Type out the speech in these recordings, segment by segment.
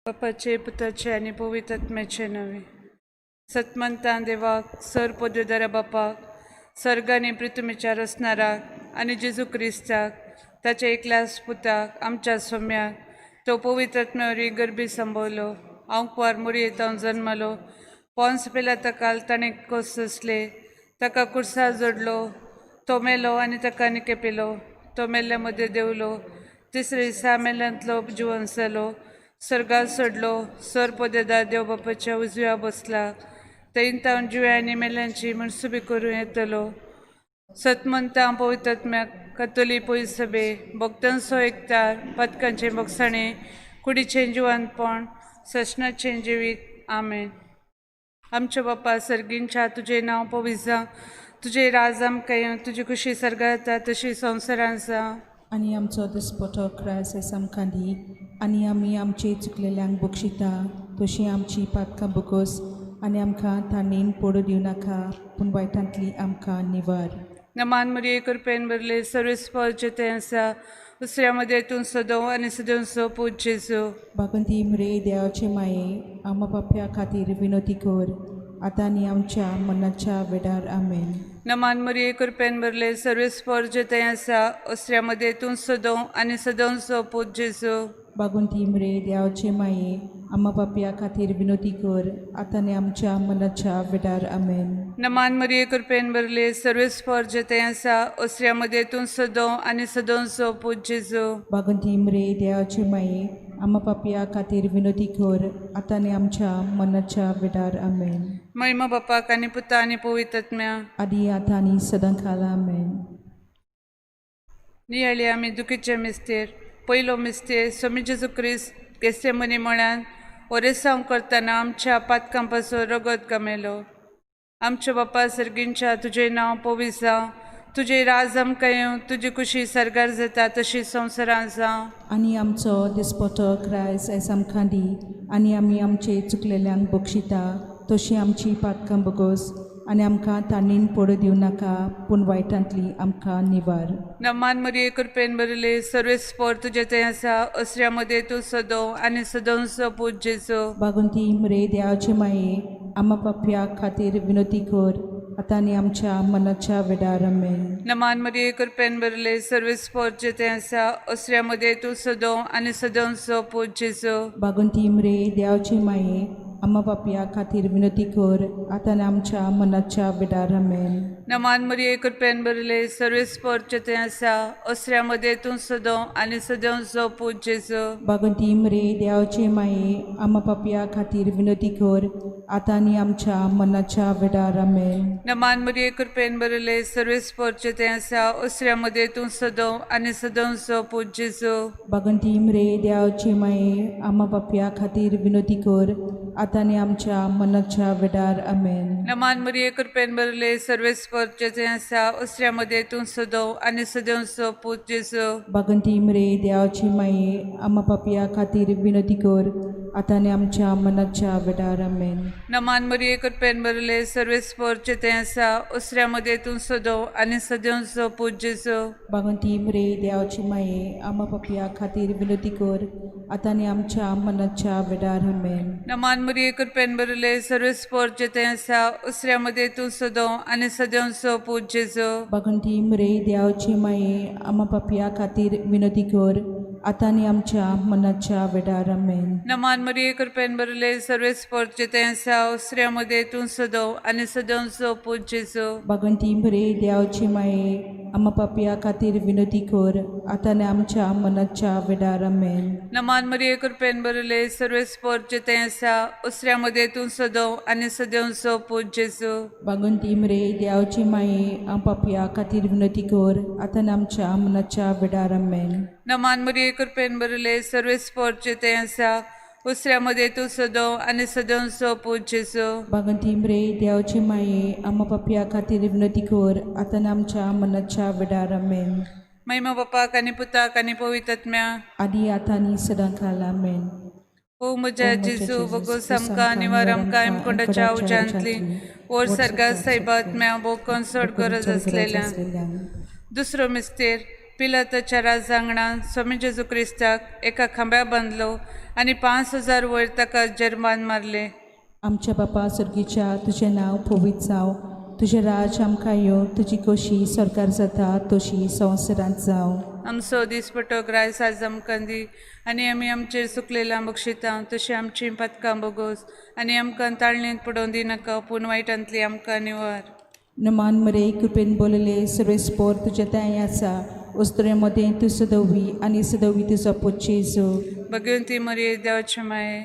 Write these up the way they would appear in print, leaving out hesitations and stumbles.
बापाचे पुताचे आणि पवित्र आत्म्याचे नवे. सत्मंता देवाक सर पदवीदारा बापाक सर्गाने पृथ्वीच्या रचणाराक आणि जेजू क्रिस्ताक ताच्या एकल्यास पुताक आमच्या सौम्याक तो पवित्र आत्म्यावरी गर्भी संभवलो. हांव वार मोरयेतावन जन्मलो. पोन्स पिलाताकाल ताणें कोसले, ताका कुर्सार जोडलो. तो मेलो आनी ताका निकेपिलो. तो मेल्ल्या मदें देवलो. तिसरे दिसा मेल्ल्यांतलो जिवंत जालो. सर्गाल सोडलो. सर पदेदार देव बापाच्या उजव्या बसला. थंय तावन जिव्या आनी मेल्ल्यांची मनसुबी करूं येतलो. सतमंता पवित्र आत्म्याक कतोली पयस सभे भक्तांचो एकतार पथकांचे भक्षणे कुडीचें जिवंतपण सशनाचें जिवीत. आमेन. आमच्या बापा सर्गींच्या तुझे नांव पवित्र जावं. तुझे राज आमकां येवं. तुजी खुशी सर्गार जाता तशी संवसारांत जावं. आनी आमचो दिसपटो क्रायस आमकां दी. आनी आमी आमचे चुकलेल्यांक बक्षिता तशी आमची पातकां बकोस. आनी आमकां ताणीन पडू दिवं नाका पूण वायटांतली आमकां निवार. नमान मरिये कृपेन भरले सर्वेस्पर जेते आसा दुसऱ्या मध्ये तूं सदों आनी सदोंचो पूज जेजू. बागंती मरे देवाचे माये आमा पाप्या खातीर विनोती कर आतां आनी आमच्या मनाच्या वेडार. आमेन. नमान मरिये कृपेन भरले सर्वेस्पर जेते आसा दुसऱ्या मध्ये तूं सदों आनी सदोंचो पूज जेजू. बागुंती मरे देवाचे माये आमा पाप्या खातीर विनोती कर आतां आनी आमच्या मनाच्या वेडार. आमेन. नमान मरिये कृपेन भरले सर्वेस्पर जेते आसा दुसऱ्या मध्ये तूं सदों आनी सदोंचो पूज जेजू. बागंती मरे देवाचे माये आमा पाप्या खातीर विनोती कर आतां आनी आमच्या मनाच्या वेडार. आमेन. महिमा बापाक आनी पुता आनी पवित्र आत्म्या आदी आतां आनी सदांकाल. आमेन. नियाळी आमी दुखीचे मिस्तेर. पयलो मिस्तेर स्वामी जेजू क्रिस्त गेस्ते मनी म्हळ्यान ओरेसांव करतना आमच्या पातकां पासून रगत गमेलो. आमच्या बापा सर्गींच्या तुझे नांव पवित्र जावं. तुझे राज आमकां येवं. तुजी खुशी सर्गार जाता तशी संवसारांत जावं. आनी आमचो दिसपटो क्रायस आयज आमकां दी. आनी आमी आमचे चुकलेल्यांक बक्षिता तशी आमची पातकां बगोस. आनी आमकां ताणीन पडू दिवं नाका पूण वायटांतली आमकां निवार. नमान मरिये कृपेन भरले सर्वेस्पर तुजे तें आसा दुसऱ्या मध्ये तूं सदों आनी सदोंचो पूज जेजू. बागुंती मरे देवाचे माये आमा पाप्या खातीर विनोती कर आतां आनी आमच्या मनाच्या वेडार. आमेन. नमान मरिये कृपेन भरले सर्वेस्पर जेते आसा दुसऱ्या मध्ये तूं सदों आनी सदोंचो पूज जेजू. बागुंती मरे देवाचे माये आमा पाप्या खातीर विनोती कर आतां आनी आमच्या मनाच्या वेडार. आमेन. नमान मरिये कृपेन भरले सर्वेस्पर जेते आसा दुसऱ्या मध्ये तूं सदों आनी सदोंचो पूज जेजू. बागंती मरे देवाचे माये आमा पाप्या खातीर विनोती कर आतां आनी आमच्या मनाच्या वेडार. आमेन. नमान मरिये कृपेन भरले सर्वेस्पर जेते आसा दुसऱ्या मध्ये तूं सदों आनी सदोंचो पूज जेजू. बागंती मरे देवाचे माये आमा पाप्या खातीर विनोती कर आतां आनी आमच्या मनाच्या वेडार. आमेन. नमान मरिये कृपेन भरले सर्वेस्पर जेते आसा दुसऱ्या मध्ये तूं सदों आनी सदोंचो पूज जेजू. बागंती मरे देवाचे माये आमा पाप्या खातीर विनोती कर आतां आनी आमच्या मनाच्या वेडार. आमेन. नमान मरिये कृपेन भरले सर्वेस्पर जेते आसा दुसऱ्या मध्ये तूं सदों आनी सदोंचो पूज जेजू. बागंती मरे देवाचे माये आमा पाप्या खातीर विनोती कर आतां आनी आमच्या मनाच्या वेडार. आमेन. नमान मरिये कृपेन भरले सर्वेस्पर जेते आसा दुसऱ्या मध्ये तूं सदों आनी सदोंचो पूज जेजू. बागंती मरे देवाचे माये आमा पाप्या खातीर विनोती कर आतां आनी आमच्या मनाच्या वेडार. आमेन. नमान मरिये कृपेन भरले सर्वेस्पर जेते आसा दुसऱ्या मध्ये तूं सदों आनी सदोंचो पूज जेजू. बागंती मरे देवाचे माये आमा पाप्या खातीर विनोती कर आतां आनी आमच्या मनाच्या वेडार. आमेन. नमान मरिये कृपेन भरले सर्वेस्पर जेते आसा दुसऱ्या मध्ये तूं सदों आनी सदोंचो पूज जेजू. बागंती मरे देवाचे माये आमा पाप्या खातीर विनोती कर आतां आनी आमच्या मनाच्या वेडार. आमेन. नमान मरिये कृपेन भरले सर्वेस्पर जेते आसा दुसऱ्या मध्ये तूं सदों आनी सदोंचो पूज जेजू. बागंती मरे देवाचे माये आमा पाप्या खातीर विनोती कर आतां आनी आमच्या मनाच्या वेडार. आमेन. महिमा बापाक आनी पुताक आनी पवित्र आत्म्या आदी आतां आनी सदांकाल. आमेन. ओ म्हज्या जेजू बगोस आमकां निवार आमकां हिमकुंडाच्या उज्यांतली ओर सर्गास सायबा आत्म्या भोव कन्सर्ट गरज आसलेल्या. दुसरो मिस्तेर पिलाताच्या राजांगणात स्वामी जेजू क्रिस्ताक एका खांब्या बांदलो आनी 5,000 वयर ताका जर्मान मारले. आमच्या बापा सर्गीच्या तुझें नांव पवित्र जावं, तुझें राज आमकां येवं, तुजी कशी सरकार जाता तशी संवसारांत जावं. आमचो दिसपटो ग्राय साज आमकां दी आनी आमी आमचेर चुकलेलां बक्षिता तशी आमची पथकां बोगोस आनी आमकां ताळणेंत पडोवन दिनाका पूण वायटांतली आमकां निवार. नमान मरे कृपेन बोलले सर्वेस्पोर तुझे ताय आसा, उस्तरे मदें तूं सदवी आनी सदवी तुजो पोचेजो. भगवंती मरिये देवाचे माये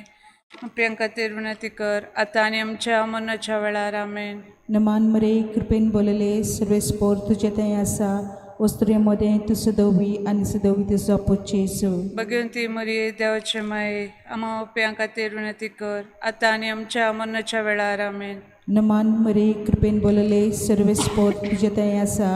आपल्या खातीर विनंती कर आतां आनी आमच्या मरणाच्या वेळार आमेन. नमान मरे कृपेन बोलले सर्वेस्पोर तुझे ताय आसा, उस्तरे मदें तूं सदवी आनी सदवी तुजो पोचेजो. भगवंती मरिये देवाचे माये आमा आपल्या खातीर विनंती कर आतां आनी आमच्या मरणाच्या वेळार आमेन. नमान मरे कृपेन बोलले सर्वेस्पोर तुझे ताय आसा,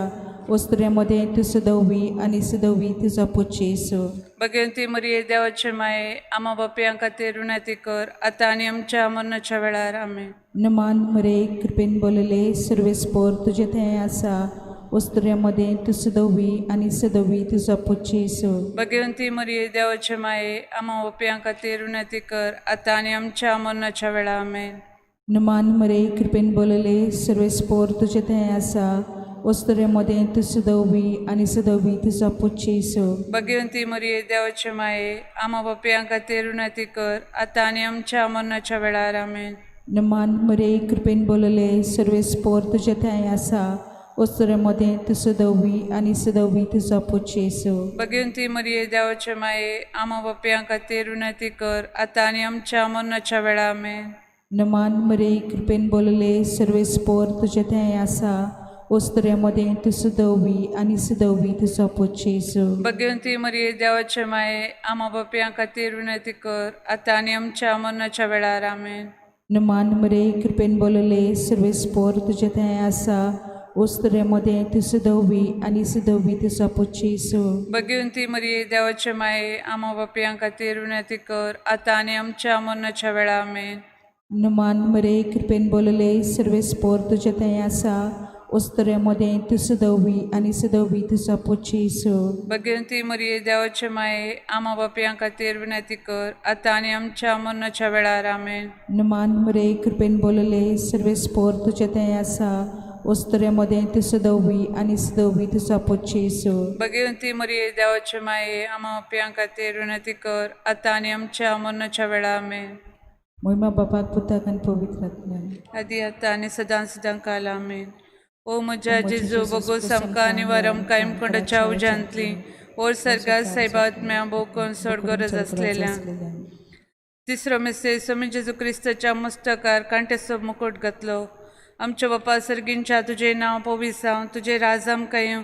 उस्तरे मदें तूं सदवी आनी सदवी तुजो पोचेजो. भगवंती मरिये देवाचे माये आमा बापयां खातीर विनंती कर आतां आनी आमच्या मरणाच्या वेळार आमेन. नमान मरे कृपेन बोलले सर्वेस्पोर तुझे ताय आसा, उस्तरे मदें तूं सदवी आनी सदवी तुजो पोचेजो. भगवंती मरिये देवाचे माये आमा बापयां खातीर विनंती कर आतां आनी आमच्या मरणाच्या वेळार आमेन. नमान मरे कृपेन बोलले सर्वेस्पोर तुझे ताय आसा, उस्तरे मदें तूं सदवी आनी सदवी तुजो पोचेजो. भगवंती मरिये देवाचे माये आमा बापयां खातीर विनंती कर आतां आनी आमच्या मरणाच्या वेळार आमेन. नमान मरे कृपेन बोलले सर्वेस्पोर तुझे ताय आसा, उस्तरे मदें तूं सदवी आनी सदवी तुजो पोचेजो. भगवंती मरिये देवाचे माये आमा बापयां खातीर विनंती कर आतां आनी आमच्या मरणाच्या वेळार आमेन. नमान मरे कृपेन बोलले सर्वेस्पोर तुझे ताय आसा, उस्तरे मदें तूं सदवी आनी सदवी तुजो पोचेजो. भगवंती मरिये देवाचे माये आमा बापयां खातीर विनंती कर आतां आनी आमच्या मरणाच्या वेळार आमेन. नमान मरे कृपेन बोलले सर्वेस्पोर तुझे ताय आसा, उस्तरे मदें तूं सदवी आनी सदवी तुजो पोचेजो. भगवंती मरिये देवाचे माये आमा बापयां खातीर विनंती कर आतां आनी आमच्या मरणाच्या वेळार आमेन. नमान मरे कृपेन बोलले सर्वेस्पोर तुझे ताय आसा, उस्तरे मदें तूं सदवी आनी सदवी तुजो पोचेजो. भगवंती मरिये देवाचे माये आमा बापयां खातीर विनंती कर आतां आनी आमच्या मरणाच्या वेळार आमेन. नमान मरे कृपेन बोलले सर्वेस्पोर तुझे ताय आसा, उस्तरे मदें तूं सदवी आनी सदवी तुजो पोचेजो. भगवंती मरिये देवाचे माये आमा बापयां खातीर विनंती कर आतां आनी आमच्या मरणाच्या वेळार आमेन. महिमा बापाक पुताक आनी पवित्र आत्म्याक. आदी आतां आनी सदां सदां काल आमेन. ओ म्हज्या जेजू बोगोस आमकां आनी वर आमकां इमकोंडाच्या उज्यांतली ओर सरकार सायबात्म्या भोवकून चड गरज आसलेल्या. तिसरो मेसेज स्वामी जेजू क्रिस्ताच्या मस्तकार कांटेचो मुकुट घातलो. आमच्या बापा सर्गींच्या तुजें नांव पवित्र जावं, तुजें राज आमकां येवं,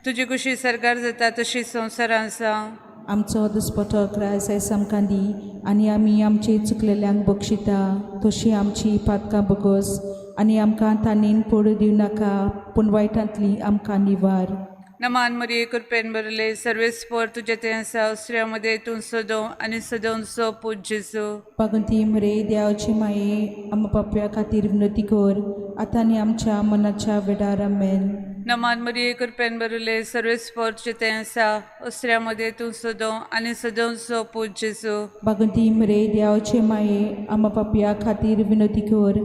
तुजी कुशी सरकार जाता तशी संवसारांत जावं. आमचो दुस्पतो क्रायस आयज आमकां दी आनी आमी आमचे चुकलेल्यांक बक्षिता तशी आमची पातकां बोगोस आनी आमकां तांणीन पडू दिवं नाका पूण वायटांतली आमकां निवार. नमान मरिये कृपेन बरले सर्वेस्पोर तुजें तें आसा, उसऱ्या मदें तूं सदो आनी सदोंचो पूज जेजू. भगवंती मरे देवाचे माये आमच्या पापया खातीर विनंती कर आतां आनी आमच्या मनाच्या वेळार आमेन. नमान मरिये कृपेन बरले सर्वेस्पोर तुजें तें आसा, उसऱ्या मदें तूं सदो आनी सदोंचो पूज जेजू. भगवंती मरे देवाचे माये आमच्या पापया खातीर विनंती कर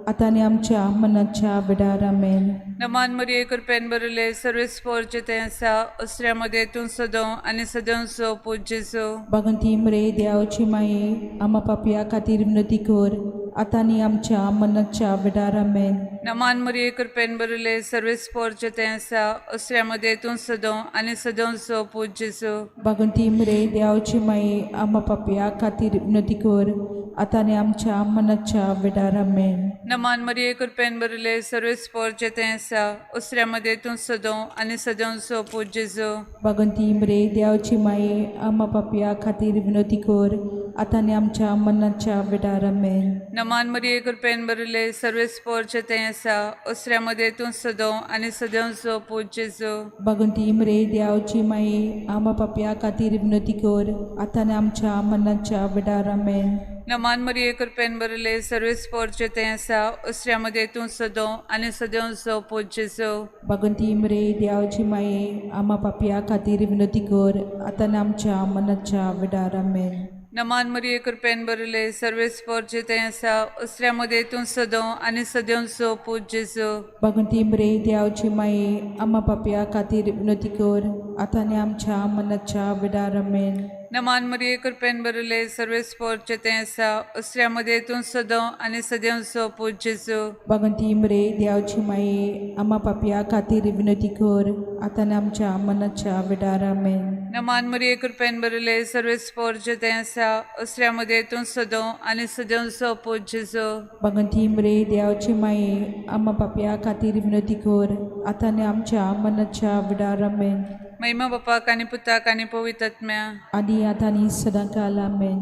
आतां आनी आमच्या मनाच्या वेळार आमेन. नमान मरिये कृपेन बरले सर्वेस्पोर तुजें तें आसा, उसऱ्या मदें तूं सदो आनी सदोंचो पूज जेजू. भगवंती मरे देवाचे माये आमच्या पापया खातीर विनंती कर आतां आनी आमच्या मनाच्या वेळार आमेन. नमान मरिये कृपेन बरले सर्वेस्पोर तुजें तें आसा, उसऱ्या मदें तूं सदो आनी सदोंचो पूज जेजू. भगवंती मरे देवाचे माये आमच्या पापया खातीर विनंती कर आतां आनी आमच्या मनाच्या वेळार आमेन. नमान मरिये कृपेन बरले सर्वेस्पोर तुजें तें आसा, उसऱ्या मदें तूं सदो आनी सदोंचो पूज जेजू. भगवंती मरे देवाचे माये आमच्या पापया खातीर विनंती कर आतां आनी आमच्या मनाच्या वेळार आमेन. नमान मरिये कृपेन बरले सर्वेस्पोर तुजें तें आसा, उसऱ्या मदें तूं सदो आनी सदोंचो पूज जेजू. भगवंती मरे देवाचे माये आमच्या पापया खातीर विनंती कर आतां आनी आमच्या मनाच्या वेळार आमेन. नमान मरिये कृपेन बरले सर्वेस पोरचे ते आसा अस्त्र्यामध्ये तूं सदो आनी सदैव सो पूज्यसो भगवंती मरे देवाची माये आम्हा पापिया खातीर विनंती कर आता आनी आमच्या मनाच्या विडार आमेन. नमान मरिये कृपेन बरले सर्वेस पोरचे ते आसा अस्त्र्यामध्ये तूं सदो आनी सदैव सो पूज्यसो भगवंती मरे देवाची माये आम्हा पापिया खातीर विनंती कर आता आनी आमच्या मनाच्या विडार आमेन. नमान मरिये कृपेन बरले सर्वेस पोरचे ते आसा अस्त्र्यामध्ये तूं सदो आनी सदैव सो पूज्यसो भगवंती मरे देवाची माये आम्हा पापिया खातीर विनंती कर आता आनी आमच्या मनाच्या विडार आमेन. नमान मरिये कृपेन बरले सर्वेस पोरचे ते आसा अस्त्र्यामध्ये तूं सदो आनी सदैव सो पूज्यसो भगवंती मरे देवाची माये आम्हा पापिया खातीर विनंती कर आता आनी आमच्या मनाच्या विडार आमेन. महिमा बापाक आनी पुताक आनी पवित्र आत्म्या आनी आता आनी सदांकाल आमेन.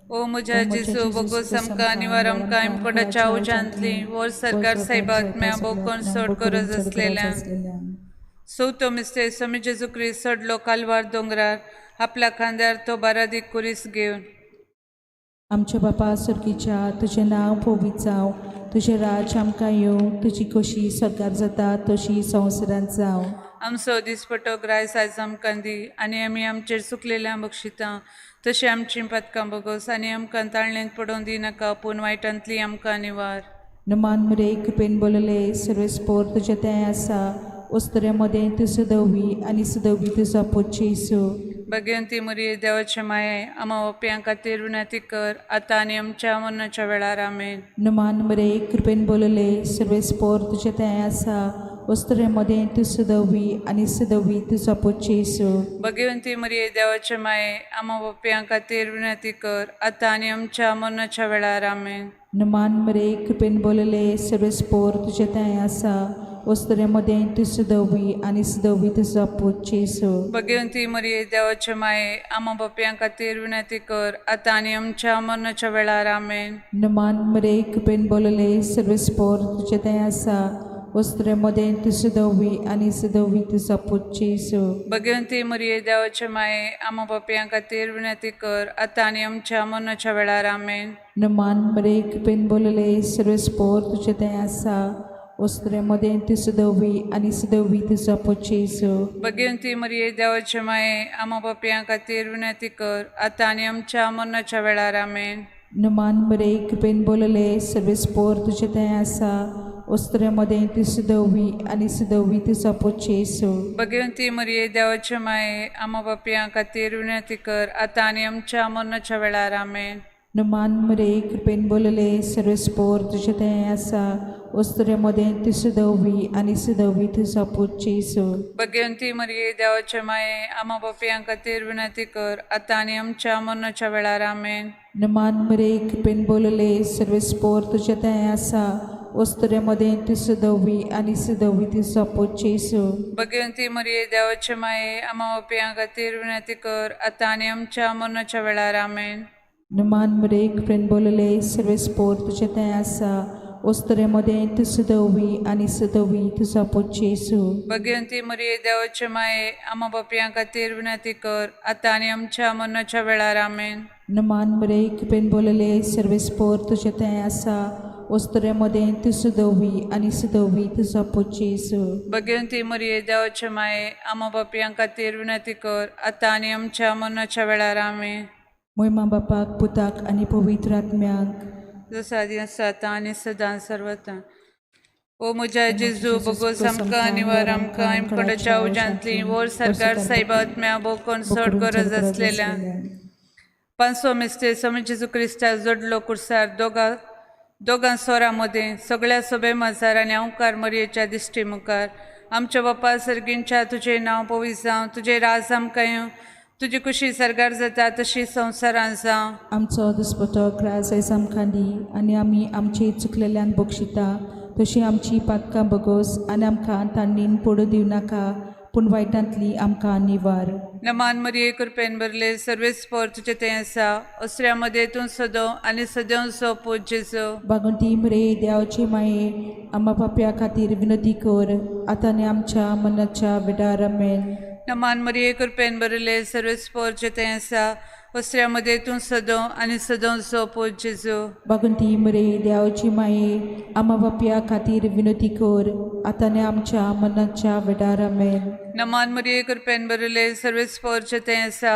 ओ म्हज्या जेजू बोगोस आमकां निवार आमकां इमकोटाच्या उजांतली वर सरकार साहेबात्म्या बोकोन सोड गरज असलेल्या सौतो मिस्ते स्वामी जेजू क्रिस्त सडलो कालवार दोंगरार आपल्या खांद्यार तो बारादीक कुरीस घेवन. आमच्या बापा सर्गीच्या तुजें नांव पवित्र जावं तुजें राज आमकां येवं तुजी कशी सरकार जाता तशी संवसारांत जावं. आमचो दिसपटो ग्रायस आयज आमकां दी आनी आमी आमचेर चुकलेल्यां बक्षिता तशें आमचीं पातकां बोगोस आनी आमकां ताळणेंत पडोवन दिनाका पूण वायटांतली आमकां निवार. नमान मरे कृपेन बोलले सर्वेस्पोर तुजें तें आसा वस्तरे मदें तूं सदवी आनी सदवी तुजो पुत येसू. भगवंती मरिये देवाचे माये आमा ओप्यां खातीर विनंती कर आतां आनी आमच्या मरणाच्या वेळार आमेन. नमान मरे कृपेन बोलले सर्वेस्पोर तुजें तें आसा वस्तरे मदें तूं सदवी आनी सदवी तुजो पुत येसू. भगवंती मरिये देवाचे माये आमा ओप्यां खातीर विनंती कर आतां आनी आमच्या मरणाच्या वेळार आमेन. नमान मरे कृपेन बोलले सर्वेस्पोर तुजें तें आसा वस्तरे मदें तूं सदवी आनी सदवी तुजो पुत येसू. भगवंती मरिये देवाचे माये आमा बापयां खातीर विनंती कर आतां आनी आमच्या मरणाच्या वेळार आमेन. नमान मरे कृपेन बोलले सर्वेस्पोर तुजें तें आसा वस्तरे मदें तूं सदवी आनी सदवी तुजो पुत येसू. भगवंती मरिये देवाचे माये आमा बापयां खातीर विनंती कर आतां आनी आमच्या मरणाच्या वेळार आमेन. नमान मरे कृपेन बोलले सर्वेस्पोर तुजें तें आसा वस्तरे मदें तूं सदवी आनी सदवी तुजो पुत येसू. भगवंती मरिये देवाचे माये आमा बापयां खातीर विनंती कर आतां आनी आमच्या मरणाच्या वेळार आमेन. नमान मरे कृपेन बोलले सर्वेस्पोर तुजें तें आसा वस्तरे मदें तूं सदवी आनी सदवी तुजो पुत येसू. भगवंती मरिये देवाचे माये आमा बापयां खातीर विनंती कर आतां आनी आमच्या मरणाच्या वेळार आमेन. नमान मरे कृपेन बोलले सर्वेस्पोर तुजें तें आसा वस्तरे मदें तूं सदवी आनी सदवी तुजो पुत येसू. भगवंती मरिये देवाचे माये आमा बापयां खातीर विनंती कर आतां आनी आमच्या मरणाच्या वेळार आमेन. नमान मरे कृपेन बोलले सर्वेस्पोर तुजें तें आसा वस्तरे मदें तूं सदवी आनी सदवी तुजो पुत येसू. भगवंती मरिये देवाचे माये आमा बापयां खातीर विनंती कर आतां आनी आमच्या मरणाच्या वेळार आमेन. नमान मरे कृपेन बोलले सर्वेस्पोर तुजें तें आसा वस्तरे मदें तूं सदवी आनी सदवी तुजो पुत येसू. भगवंती मरिये देवाचे माये आमा बापयां खातीर विनंती कर आतां आनी आमच्या मरणाच्या वेळार आमेन. नमान मरे कृपेन बोलले सर्वेस्पोर तुजें तें आसा वस्तरे मदें तूं सदवी आनी सदवी तुजो पुत येसू. भगवंती मरिये देवाचे माये आमा बापयां खातीर विनंती कर आतां आनी आमच्या मरणाच्या वेळार आमेन. महिमा बापाक पुताक आनी पवित्र आत्म्याक जसो आदी आसा आतां आनी सदां सर्वता. ओ म्हज्या जेजू बोगोस आमकां निवार आमकां इमकोटाच्या उजांतली वर सरकार साहेबात्म्या बोकोन सोड गरज असलेल्या पांचवो मिस्ते स्वामी जेजू क्रिस्ता जोडलो कुर्सार दोगां स्वरां मदें सगळ्या सभे मजार आनी अवकार मरयेच्या दिश्टी मुखार आमच्या बापा सर्गींच्या तुजें नांव पवित्र जावं तुजें राज आमकां येवं तुजी खुशी सरकार जाता तशी संवसारांत जावं. आमचो दिसपटो ग्रास आयज आमकां दी आनी आमी आमची चुकलेल्यान बक्षिता तशी आमची पातकां बगोस आनी आमकां तांणीन पडू दिवं नाका पूण वायटांतली आमकां निवार. नमान मरिये कृपेन बरले सर्वेस पोर तुजें तें आसा अस्त्र्या मदें तूं सदो आनी सदैव सो पूज्यसो. भगवंती मरे देवाची माये आम्हा पाप्या खातीर विनंती कर आतां आनी आमच्या मनाच्या विडार आमेन. नमान मरिये कृपेन बरले सर्वेस पोर जें तें आसा वस्त्र्यामध्ये तूं सदो आनी सदोंचो पूज जेजू भगवंती मरे देवाची माये आम्हा पापया खातीर विनोती कोर आतां आनी आमच्या मनाच्या वेडार आमेन. नमान मरिये कृपेन बरले सर्वेस पोरचे तें आसा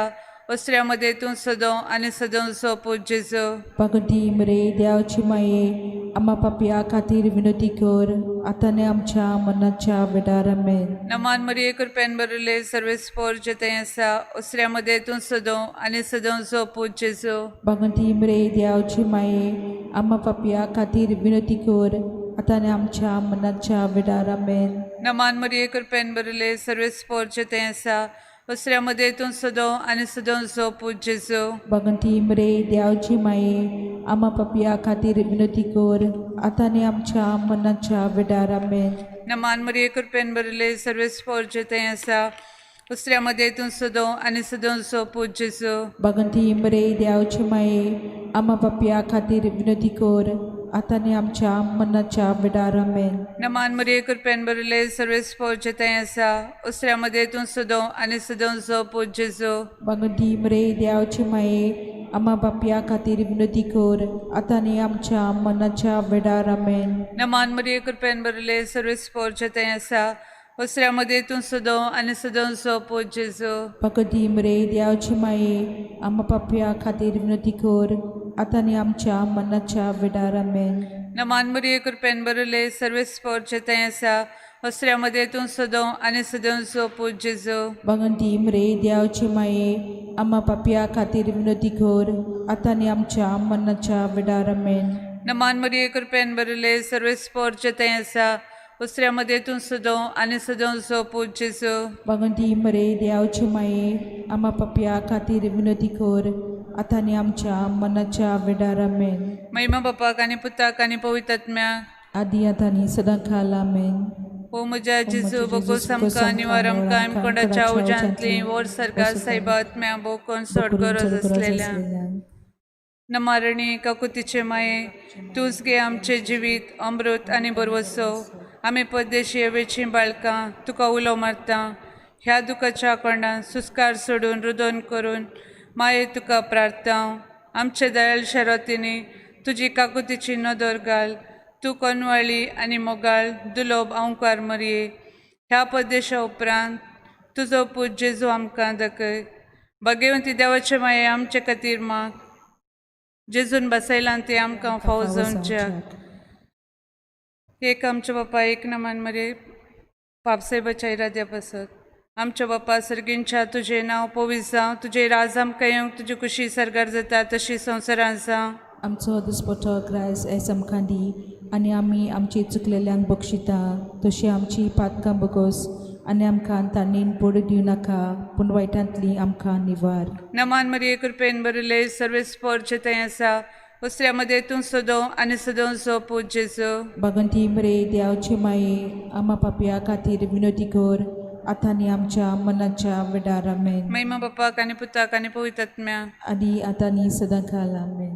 वस्त्र्यामध्ये तूं सदो आनी सदोंचो पूज जेजू भगवंती मरे देवाची माये आम्हा पापया खातीर विनोती कोर आतां आनी आमच्या मनाच्या वेडार आमेन. नमान मरिये कृपेन बरले सर्वेस पोरचे तें आसा वस्त्र्यामध्ये तूं सदो आनी सदोंचो पूज जेजू भगवंती मरे देवाची माये आम्हा पापया खातीर विनोती कोर आतां आनी आमच्या मनाच्या वेडार आमेन. नमान मरिये कृपेन बरले सर्वेस पोरचे तें आसा वस्त्र्यामध्ये तूं सदो आनी सदोंचो पूज जेजू भगवंती मरे देवाची माये आम्हा पापया खातीर विनोती कोर आतां आनी आमच्या मनाच्या वेडार आमेन. नमान मरिये कृपेन बरले सर्वेस पोरचे तें आसा वस्त्र्यामध्ये तूं सदो आनी सदोंचो पूज जेजू भगवंती मरे देवाची माये आम्हा पापया खातीर विनोती कोर आतां आनी आमच्या मनाच्या वेडार आमेन. नमान मरिये कृपेन बरले सर्वेस पोरचे तें आसा वस्त्र्यामध्ये तूं सदो आनी सदोंचो पूज जेजू भगवंती मरे देवाची माये आम्हा पापया खातीर विनोती कोर आतां आनी आमच्या मनाच्या वेडार आमेन. नमान मरिये कृपेन बरले सर्वेस पोरचे तें आसा वस्त्र्यामध्ये तूं सदो आनी सदोंचो पूज जेजू भगवंती मरे देवाची माये आम्हा पापया खातीर विनोती कोर आतां आनी आमच्या मनाच्या वेडार आमेन. नमान मरिये कृपेन बरले सर्वेस पोरचे तें आसा वस्त्र्यामध्ये तूं सदो आनी सदोंचो पूज जेजू भगवंती मरे देवाची माये आम्हा पापया खातीर विनोती कोर आतां आनी आमच्या मनाच्या वेडार आमेन. नमान मरिये कृपेन बरले सर्वेस पोरचे तें आसा वस्त्र्यामध्ये तूं सदो आनी सदोंचो पूज जेजू भगवंती मरे देवाची माये आम्हा पापया खातीर विनोती कोर आतां आनी आमच्या मनाच्या वेडार आमेन. महिमा बापाक आनी पुताक आनी पवित्र आत्म्याक आदी आतां आनी सदां काल आमेन. ओ म्हज्या जेजू बोको सामका निवार आमकां आमकोणाच्या उजांतली वोर सारका सायबा आत्म्या बोकोन सोड गरज असलेल्यान नमारणी काकुतीचे माये तूंच गे आमचे जिवीत अमृत आनी बरवसो आमी परदेशी हवेची बाळकां तुका उलो मारता ह्या दुखाच्या कोंडात सुस्कार सोडून रुदन करून माये तुका प्रार्थांव आमचे दयाल शरतींनी तुजी काकुतीची नदर घाल तूं कोनवाळी आनी मोगाळ दुलोब आंवकार मरये ह्या परदेशा उपरांत तुजो पूज जेजू आमकां दाखय भाग्यवंती देवाचे माये आमचे खातीर माग जेजून बसयलां ते आमकां फावो जावच्याक एक आमच्या बापा एक नमान मरे पापसाहेबाच्या इराद्या बसत आमच्या बापा सर्गींच्या तुझे नांव पवित्र जावं तुजे राज आमकां येवंक तुजी खुशी सरगार जाता तशी संवसारांत जावं. आमचो दिसपटो क्रायस एस आमकां दी आनी आमी आमची चुकलेल्यांक बक्षिता तशी आमची पातकां बगोस आनी आमकां तांणीन पडू दिवं नाका पूण वायटांतली आमकां निवार. नमान मरिये कृपेन बरले सर्वेस पोरचे तें आसा वस्त्र्यामध्ये तूं सदो आनी सदोंचो पूज जेजू भगवंती मरे देवाची माये आम्हा पापया खातीर विनोती कोर आतां आनी आमच्या मनाच्या वेडार आमेन. महिमा बापाक आनी पुताक आनी पवित्र आत्म्याक आदी आतां आनी सदां काल आमेन.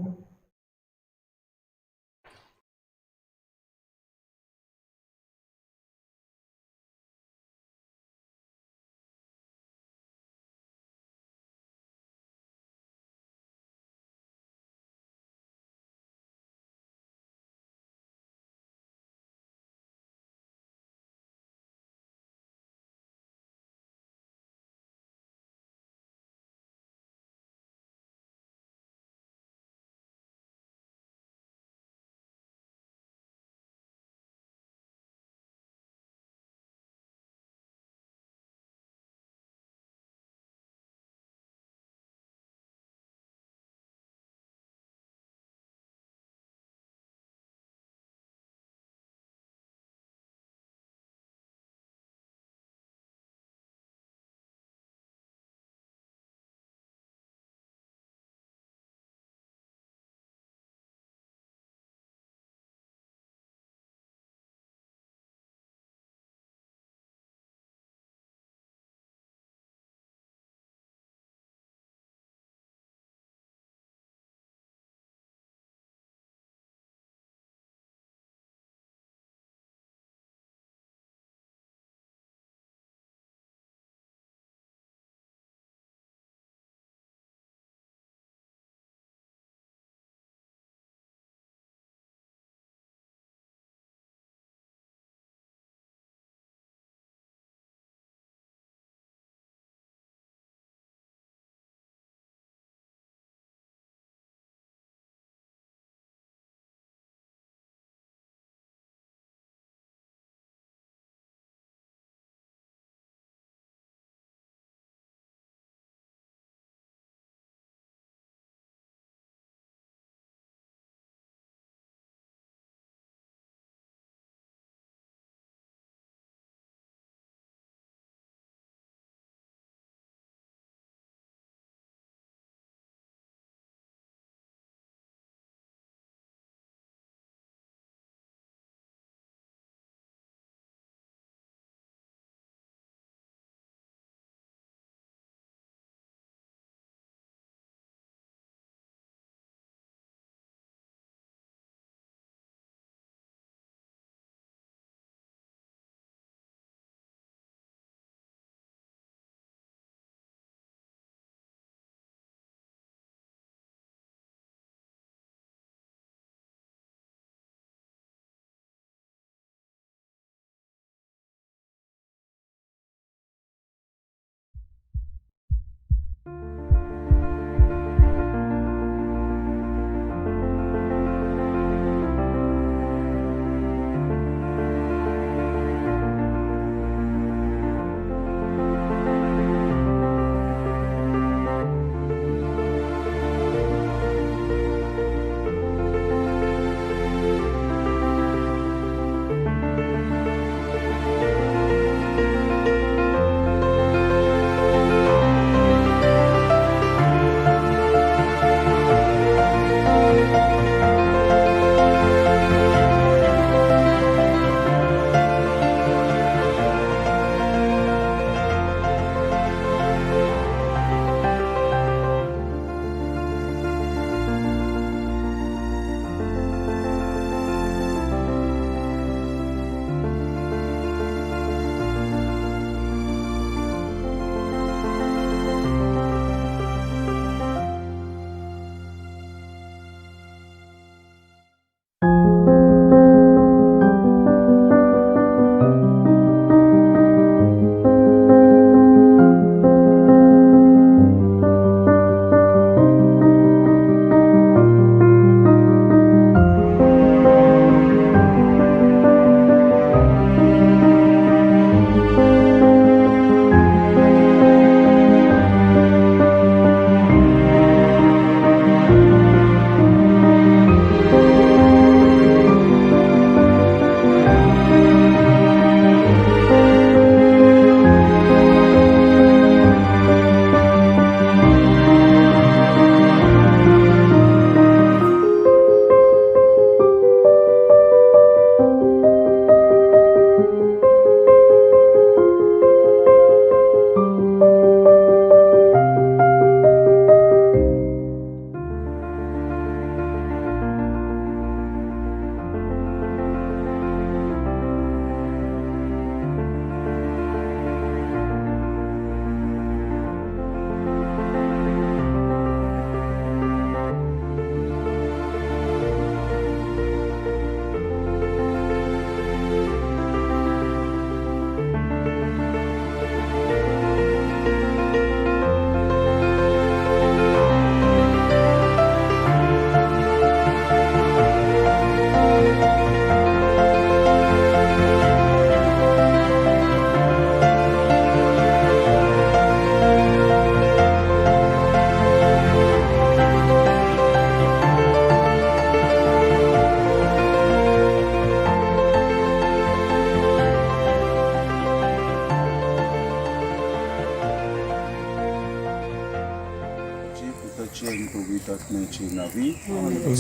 पिताची आणि पवित्र आत्म्याची नावी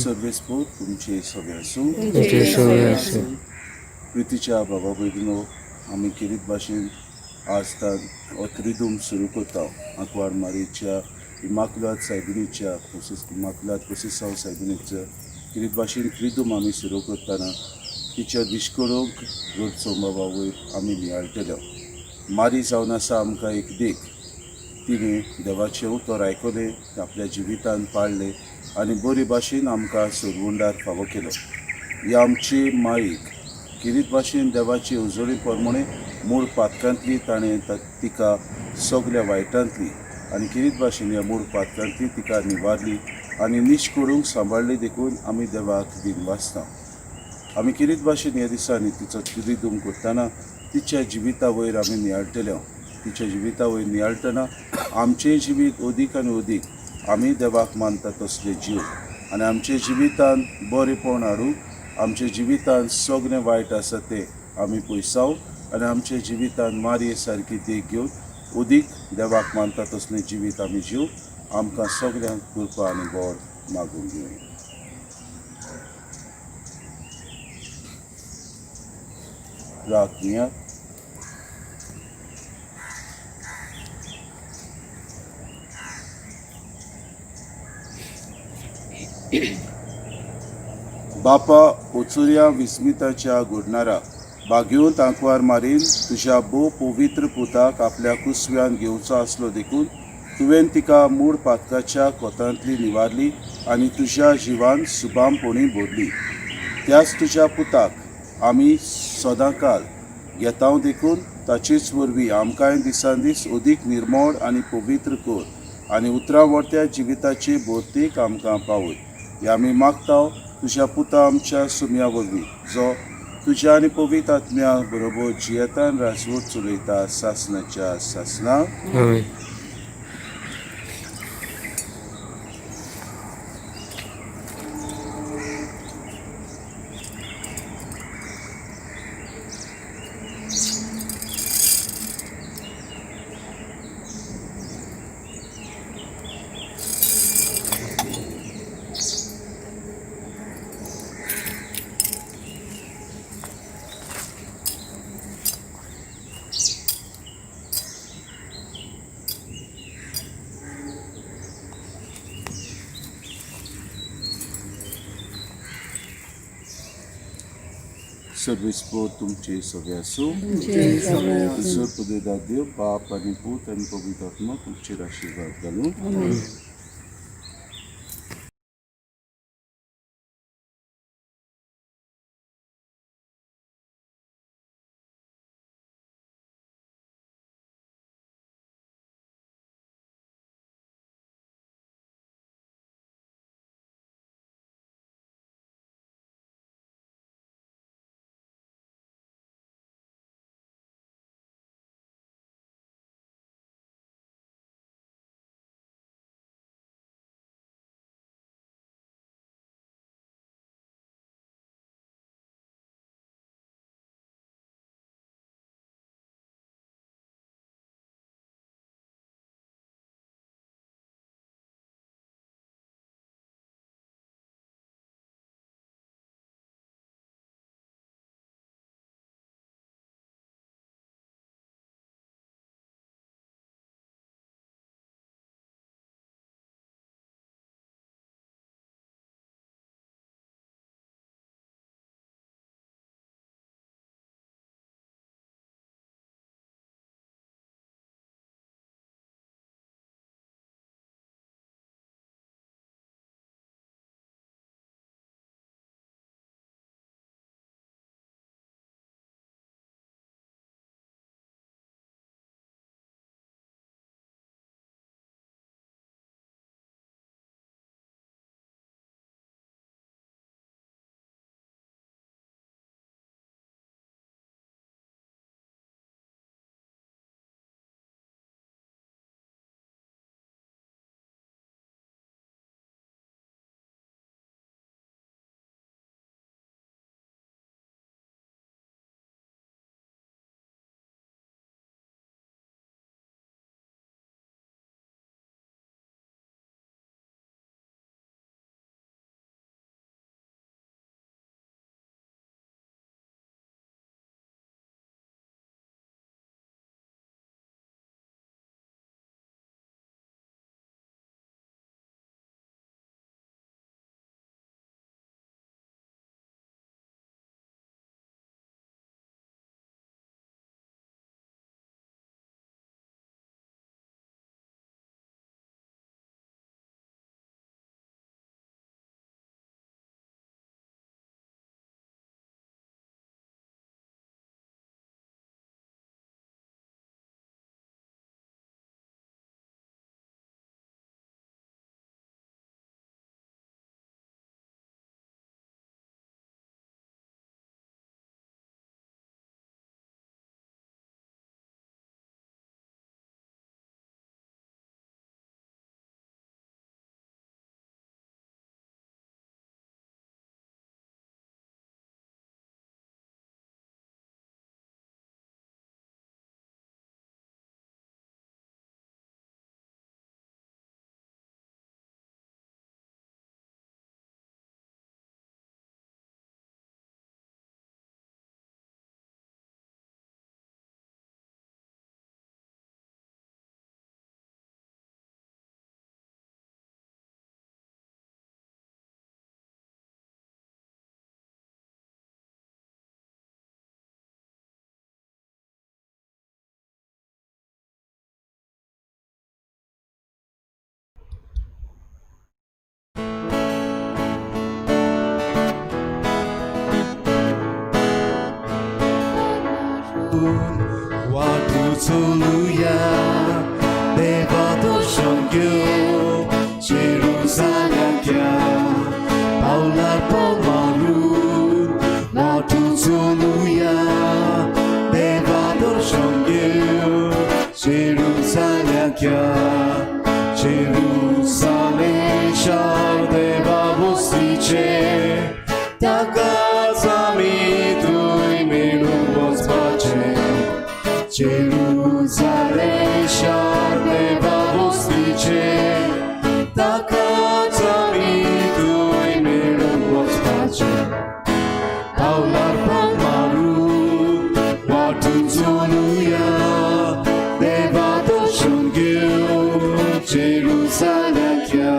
सर्वेस्पोत तुमचे सगळे आसूं तुझे सगळे आसूं. प्रितीच्या बाबा भयणीनो आमी किरीत भाशेन आज हो त्रिदूम सुरू करता आंकवार मारीच्या इमाकुलाद सायबिणीच्या इमाकुलाद प्रोसेसांव सायबिणीच्या किरीत भाशेन त्रिदूम आमी सुरू करतना तिच्या दिश्कोळोंक घरचो बाबा वयर आमी नियाळटल्यो. मारी जावन आसा आमकां एक देख. तिणें देवाचें उतर आयकलें, आपल्या जिवितान पाळलें आनी बरे भाशेन आमकां सोडवंडार फावो केलो. ह्या आमची मायेक किरीत भाशेन देवाची उजळी प्रमाणे मूळ पातकांतली ताणें तिका सगल्या वायटांतली आनी किरीत भाशेन ह्या मूळ पातकांतली तिका निवारली आनी निश्कोडूंक सांबाळली देखून आमी देवाक दिनवासता. आमी किरीत भाशेन ह्या दिसांनी तिचो त्रिदूम करतना तिच्या जिविता वयर आमी नियाळटल्यो. तिच्या जिविता वयर नियाळटना आमचें जिवीत अदीक आनी अदीक आमी देवाक मानता तसले जीव आनी आमचे जिवितान बरेपण हाडूं, आमच्या जिवितान सगळें वायट आसा तें आमी पयसाव आनी आमच्या जिवितान मारये सारकी देख घेवन अदीक देवाक मानता तसलें जिवीत आमी जीव. आमकां सगळ्यांक कृपा आनी बोर मागून घेवया. प्रार्थना. बापा ओचुऱ्या विस्मिताच्या घडणारा बागेवन तांकवार मारीन तुज्या भोव पवित्र पुताक आपल्या कुसव्यान घेवचो आसलो देखून तुवें तिका मूळ पातकाच्या कोतांतली निवारली आनी तुज्या जिवान सुबामपणी भरली. त्याच तुज्या पुताक आमी सदांकाल घेतांव देखून ताचेच वरवीं आमकांय दिसान दीस अदीक निर्मळ आनी पवित्र कर. आनी उतरावरत्या जिविताची भोवतीक आमकां पावय हे आमी मागता तुज्या पुता आमच्या सुम्या वरवीं जो तुज्या आनी पवित्र आत्म्या बरोबर जियेता आनी राजवट चलयता सासणाच्या सासणा आमेन. सर्विस्पो तुमचे सगळे असो तुझं पदे देव बाप आनी पूत आनी पवित्र आत्मा तुमचेर आशिर्वाद घालूं dorshongyo Jerusalem kya Paula Palmaru Latu Zuluya Deva dorshongyo Jerusalem kya Jerusalem shar Deva Vostiche Takazami Tui Minu Vospache Jerusalem shar Deva Vostiche Takazami Tui Minu Vospache Paular Palmaru Watu Zoluya Deva Doshungyo Jerusalem kya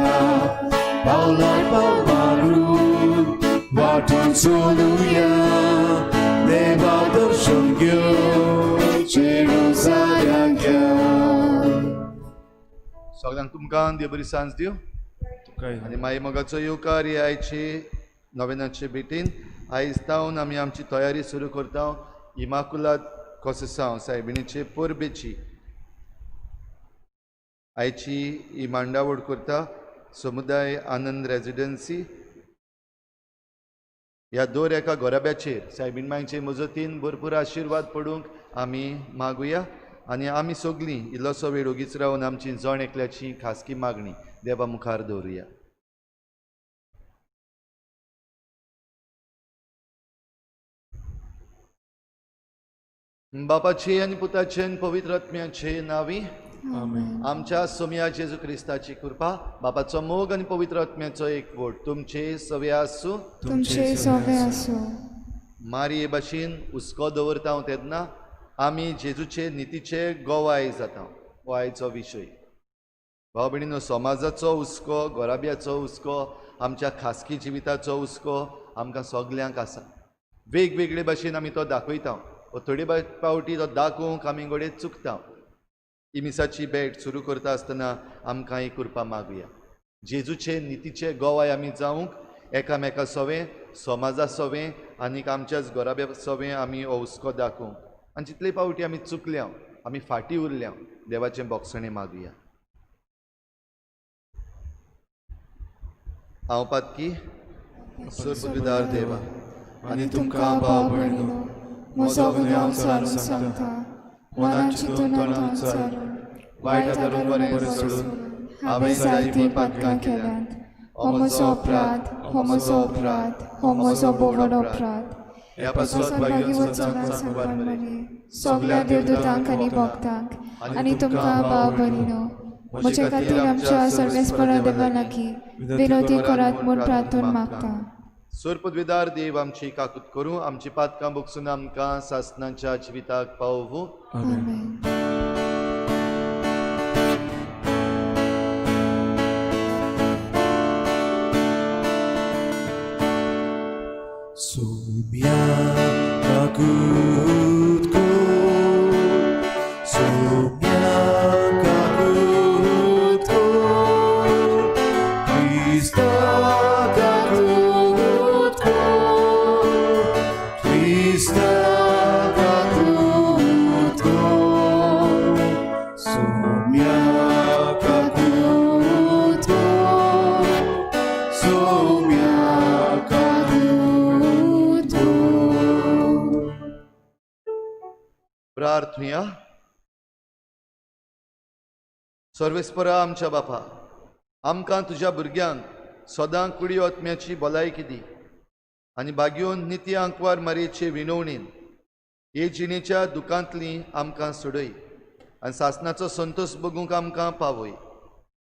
Paular Palmaru Watu Zoluya Deva Doshungyo Jerusalem kya सगळ्यांक तुमकां देव बरी सांज दिवं आनी मागीर मोगाचो येवकार ही आयची नोवेनाचे भेटीन आयज जावन आमी आमची तयारी सुरू करता इमाकुलाद कोसेसांव सायबिणीचे परबेची आयची ही मांडावळ करता समुदाय आनंद रेजिडेन्सी ह्या दर एका गोराब्याचेर सायबीण मांयचे मजतीन भरपूर आशिर्वाद पडूंक आमी मागुया आनी आमी सगळीं इल्लोसो वेळ ओगीच रावन आमची जण एकल्याची खासगी मागणी देवा मुखार दवरुया बापाचे आनी पुताचे आनी पवित्र आत्म्याचे नांवी आमच्या सोम्या जेजू क्रिस्ताची कृपा बापाचो मोग आनी पवित्र आत्म्याचो एकवट तुमचे सवे आसूं तुमचे सोबे आसूं मारये भाशेन हुस्को दवरता तेन्ना आमी जेजूचे नितीचे गोवाय जाता हो आयचो विशय भाव भयणीनो समाजाचो हुस्को गोराब्याचो हुस्को आमच्या खासगी जिविताचो हुस्को आमकां सगल्यांक आसा वेगवेगळे भाशेन आमी तो दाखयता थोडे पावटी तो दाखोवंक आमी घोडे चुकता इमिसाची भेट सुरू करता आसतना आमकां ही कृपा मागुया जेजूचे नितीचे गोवाय आमी जावंक एकामेका सोवें समाजा सोवें आनीक आमच्याच गोराब्या सोवें आमी हो हुस्को दाखोवंक आनी जितले पावटी आमी चुकल्या आमी फाटीं उरल्या देवाचें बोगसणें मागुया हांव पातकी सर्वपिदार देवा आनी तुमकां भाव भयणीनो म्हजो गुन्यांव सारून सांगता मनान चिंतून सारून वायटातून बरें सोडून हांवें जायतीं पातकां केल्यांत हो म्हजो अपराध हो म्हजो अपराध हो म्हजो बोवड अपराध ह्या पासून भागी वचून सगळ्या देवदूतांक आनी भक्तांक आनी तुमकां भाव भयणीनो म्हजे खातीर आमच्या सर्वेस्परा देवा लागीं विनोदी करात म्हूण प्रार्थना मागता सर्पद्विदार देव आमची काकूत करूं आमची पातकां बोगसून आमकां सासणाच्या जिविताक पावूं आमेन Soumya kakutko Soumya kakutko Krista kakutko Krista kakutko Soumya kakutko Soumya प्रार्थुया सर्वेस्परा आमच्या बापा आमकां तुज्या भुरग्यांक सदां कुडी आत्म्याची भलायकी दी आनी बागयोन नित्य आंकवार मारयेचे विनवणेन हे जिणेच्या दुखांतली आमकां सोडय आनी सासणाचो संतोष बगूंक आमकां पावय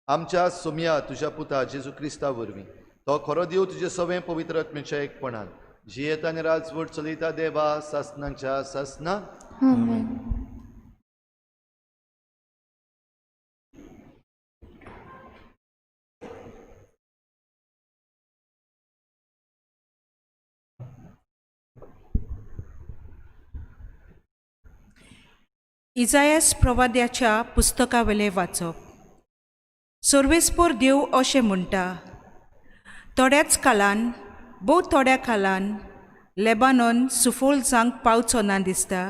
आमच्या सोम्या तुज्या पुता जेजू क्रिस्ता वरवीं तो खरो देव तुजे सवें पवित्र आत्म्याच्या एकपणान जियेत आनी राजवट चलयता देवा सासणाच्या सासना आमेन इजायास प्रवाद्याच्या पुस्तकावेले वाचप सर्वेस्पोर देव अशें म्हणटा थोड्याच काळान थोड्या काळान लेबानॉन सुफोल जावंक पावचो ना दिसता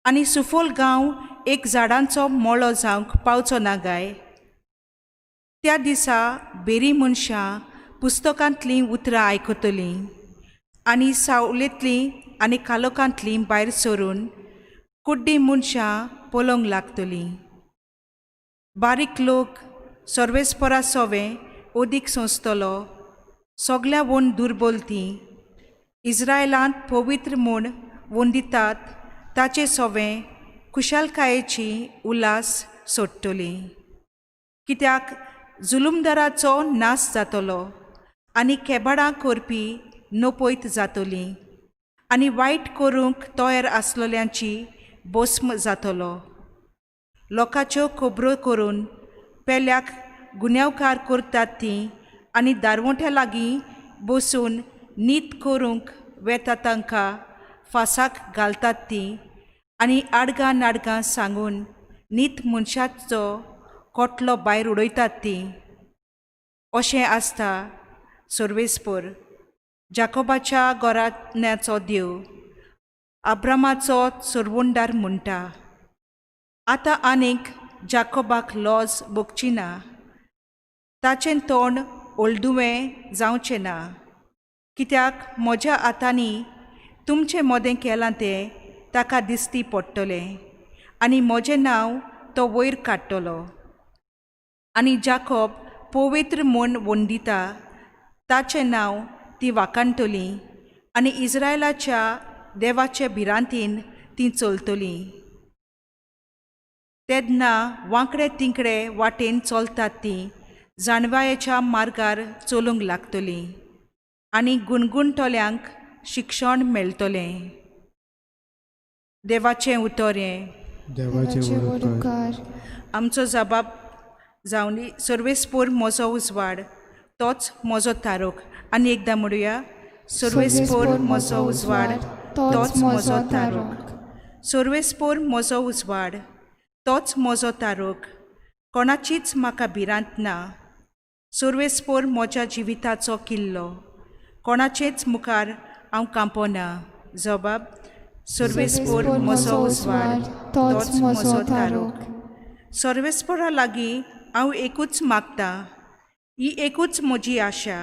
आनी सुफोल गांव एक झाडांचो मळो जावंक पावचो ना गाय. त्या दिसा बेरी मनशां पुस्तकांतलीं उतरां आयकतलीं आनी सावळेंतलीं आनी कालोखांतलीं भायर सरून कुड्डी मनशां पळोवंक लागतलीं. बारीक लोक सर्वेस्परा सोवें ओदीक सोंसतलो. सगल्या वोन दुर्बल तीं इस्रायलांत पवित्र म्हूण वंदितात ताचे सोवें खुशालकायेची उल्हास सोडटली. कित्याक जुलुमदाराचो नाश जातलो आनी केबाडां करपी नपयत जातलीं आनी वायट करूंक तयार आसलेल्यांची भस्म जातलो. लोकांच्यो खबरो करून पेल्याक गुन्यांवकार करतात तीं आनी दारवोट्या लागीं बसून नीत करूंक वेता तांकां फासाक घालतात तीं आनी आडगां नाडगां सांगून नीत मनशाचो कोटलो भायर उडयतात तीं. अशें आसता सर्वेस्पर जाकोबाच्या घराण्याचो देव अब्रामाचो सोर्वोंडार म्हणटा. आतां आनीक जाकोबाक लॉज भोगची ना. ताचें तोंड ओल्डुवें जावचें ना. कित्याक म्हज्या हातांनी तुमचें मोदें केलां तें ताका दिसती पडटलें आनी म्हजें नांव तो वयर काडटलो. आनी जाकोब पवित्र म्हूण वंदिता ताचें नांव ती वाखाणटलीं आनी इस्रायलाच्या देवाचे भिरांतीन तीं चलतलीं. तेन्ना वांकडे तिंकडे वाटेन चलतात तीं जाणवायेच्या मार्गार चलूंक लागतलीं आनी गुणगुणटल्यांक शिक्षण मेळटलें. देवाचें उतोरें. देवाचे वडकार. आमचो जबाब जावनी सर्वेस्पर म्हजो उजवाड तोच म्हजो तारोक. आनी एकदां म्हणुया सर्वेस्पर म्हजो उजवाड तोच म्हजो तारोक. सर्वेस्पर म्हजो उजवाड तोच म्हजो तारोक. कोणाचीच म्हाका भिरांत ना. सर्वेस्पर म्हज्या जिविताचो किल्लो. कोणाचेच मुखार हांव कांपोना. जबाब सर्वेस्पर म्हजो उजवाड तोच म्हजो तारोक. सर्वेस्परा लागीं हांव एकूच मागतां. ही एकूच म्हजी आशा.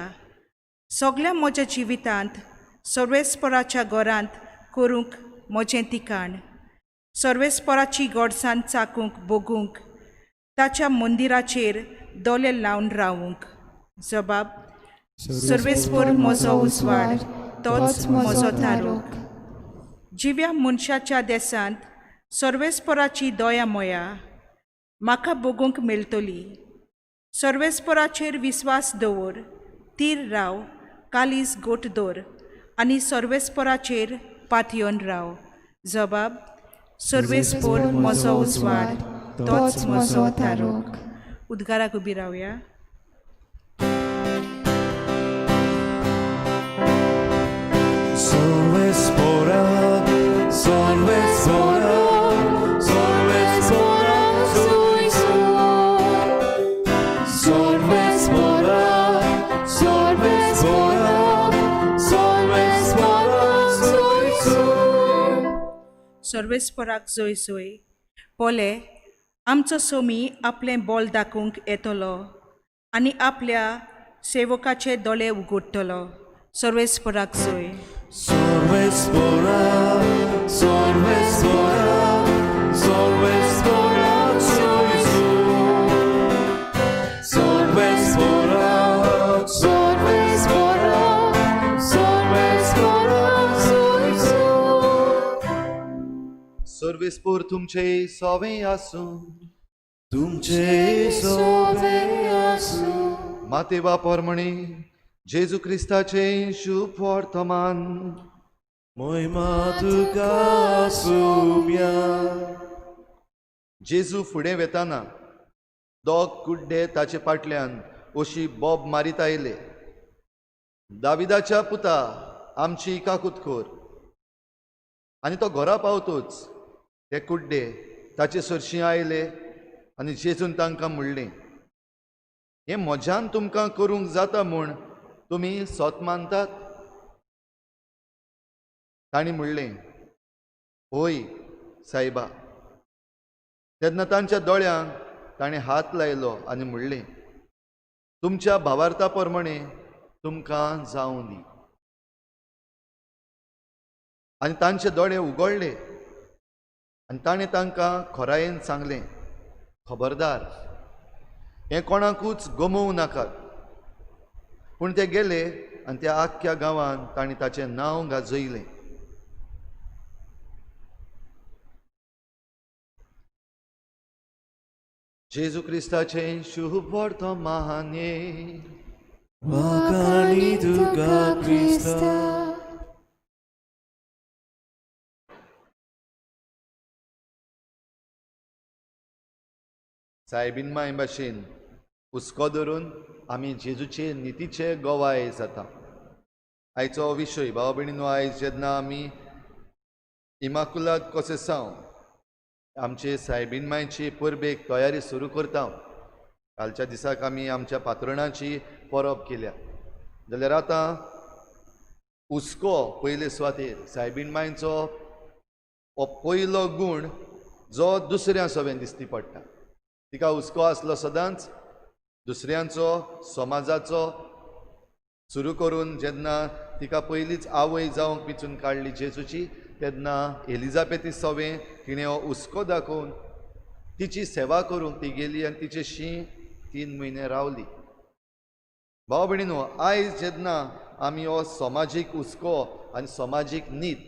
सगळ्या म्हज्या जिवितांत सर्वेस्पराच्या घरांत करूंक म्हजें तिकाण. सर्वेस्पराची गोडसाण चाकूंक भोगूंक ताच्या मंदिराचेर दोले लावन रावूंक. जबाब सर्वेस्पर म्हजो उजवाड तोच म्हजो तारोक. जिव्या मनशाच्या देसांत सर्वेस्पराची दया मोया म्हाका भोगूंक मेळटली. सर्वेस्पराचेर विस्वास दवर. तीर राव, कालीज गोट दवर आनी सर्वेस्पराचेर पातयेवन राव. जबाब सर्वेस्पर म्हजो उजवाड तोच म्हजो तारोक. उद्गाराक उबी रावया. Solvespora, solvespora, solvespora, solvespora, solvespora, solvespora, सर्वेस्पराक जोय सोय. पोले आमचो सोमी आपलें बोल दाखोवंक येतलो आनी आपल्या सेवकाचे दोळे उगडटलो. सर्वेस्पराक जोय. solvespora, solvespora, solvespora, solvespora, solvespora, solvespora, सर्वेस्पर तुमचे सोवें आसूं. तुमचे सोवे आसूं. मातेवा पोरमणी जेजू क्रिस्ताचे शुभ वर्तमान. मोहिमा तुका सुम्या. जेजू फुडें वेताना दोग कुड्डे ताचे फाटल्यान अशी बोब मारीत आयले. दाविदाच्या पुता आमची काकूत खोर. आनी तो घरा पावतोच ते कुड्डे ताचे सरशीं आयले आनी जेजून तांकां म्हणलें, हें म्हज्यान तुमकां करूंक जाता म्हूण तुमी सोत मानतात. तांणी म्हणलें, होय, सायबा. तेन्ना तांच्या दोळ्यांक ताणें हात लायलो आनी म्हणलें, तुमच्या भावार्था प्रमाणे तुमकां जावं दी. आनी तांचे दोळे उगडले आनी ताणें तांकां खोरायेन सांगलें, खबरदार, हें कोणाकूच गमोवं नाकात. पूण ते गेले आनी त्या आख्ख्या गांवांत ताणें ताचें नांव गाजयलें. जेजू क्रिस्ताचें शुभ वर्तमाने वाकानी तुका क्रिस्ता. सायबीन माय भाशेन हुस्को धरून आमी जेजूचे नितीचे गोवाय जाता. आयचो विशय भाव भयणीनो, आयज जेन्ना आमी इमाकुलाद कोसेसांव आमचे सायबीन मायची परबेक तयारी सुरू करता. कालच्या दिसाक आमी आमच्या पात्रोणाची परब केल्या, जाल्यार आतां हुस्को पयले सुवातेर सायबीन मायचो हो पयलो गूण जो दुसऱ्या सवेन दिसती पडटा. तिका हुस्को आसलो सदांच दुसऱ्यांचो, समाजाचो, सुरू करून जेन्ना तिका पयलींच आवय जावंक पिचून काडली जेजूची, तेन्ना एलिझाबेथी सवें तिणें हो हुस्को दाखोवन तिची सेवा करूंक ती गेली आनी तिचे शीं 3 म्हयने रावली. भाव भयणीनो, आयज जेन्ना आमी हो समाजीक हुस्को आनी समाजीक नीत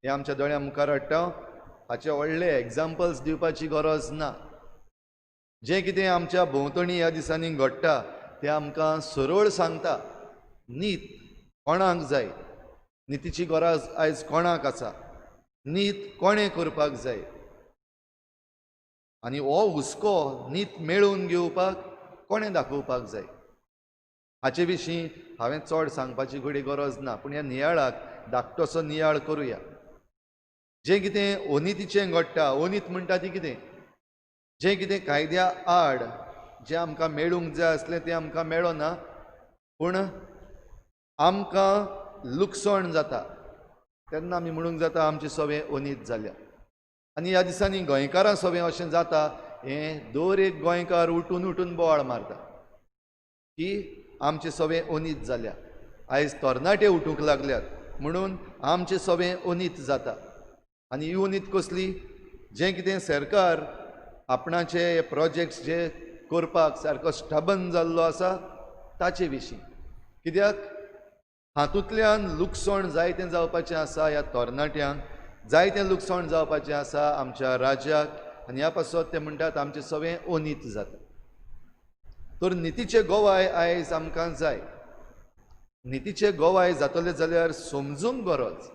हे आमच्या दोळ्या मुखार हाडटा, हाचे व्हडले एग्जाम्पल्स दिवपाची गरज ना. जें कितें आमच्या भोंवतणी ह्या दिसांनी घडटा तें आमकां सरळ सांगता नीत कोणाक जाय, नितीची गरज आयज कोणाक आसा, नीत कोणें करपाक जाय. आनी हो हुस्को नीत मेळून घेवपाक कोणें दाखोवपाक जाय, हाचे विशीं हांवें चड सांगपाची घडी गरज ना. पूण ह्या नियाळाक धाकटोसो नियाळ करुया. जें कितें अनितीचें घडटा, अनीत म्हणटा ती कितें, जें कितें कायद्या आड जें आमकां मेळूंक जाय आसलें तें आमकां मेळना, पूण आमकां लुकसाण जाता, तेन्ना आमी म्हणूंक जाता आमची सवें अनीत जाल्या. आनी ह्या दिसांनी गोंयकारां सवें अशें जाता, हें दर एक गोंयकार उठून उठून बोवाळ मारता की आमचे सवें अनीत जाल्या. आयज तरणाटे उठूंक लागल्यात म्हणून आमचें सवें अनीत जाता. आनी ही अनीत कसली, जें कितें सरकार आपणाचे प्रोजेक्ट्स जे करपाक सारको स्टबन जाल्लो आसा ताचे विशीं. कित्याक हातूंतल्यान लुकसाण जायतें जावपाचें आसा ह्या तरणाट्यांक, जायतें लुकसाण जावपाचें आसा आमच्या राज्याक, आनी ह्या पासत ते म्हणटात आमचें सवें अनीत जाता. तर नितीचें गोवाय आयज आमकां जाय. नितीचें गोवाय जातलें जाल्यार समजूंक गरज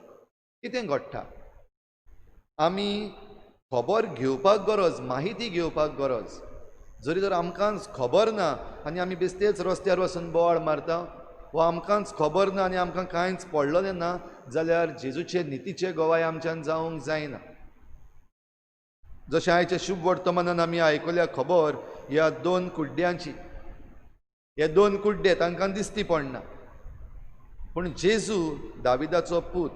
कितें घडटा. आमी खबर घेवपाक गरज, माहिती घेवपाक गरज. जरी तर आमकांच खबर ना आनी आमी बेश्टेच रस्त्यार वचून बोवाळ मारता, वा आमकांच खबर ना आनी आमकां कांयच पडलेलें ना, जाल्यार जेजूचे नितीचें गोवाय आमच्यान जावंक जायना. जशें आयच्या शुभ वर्तमानान आमी आयकल्या खबर ह्या 2 कुड्ड्यांची. हे 2 कुड्डे तांकां दिसती पडना, पूण जेजू दाविदाचो पूत.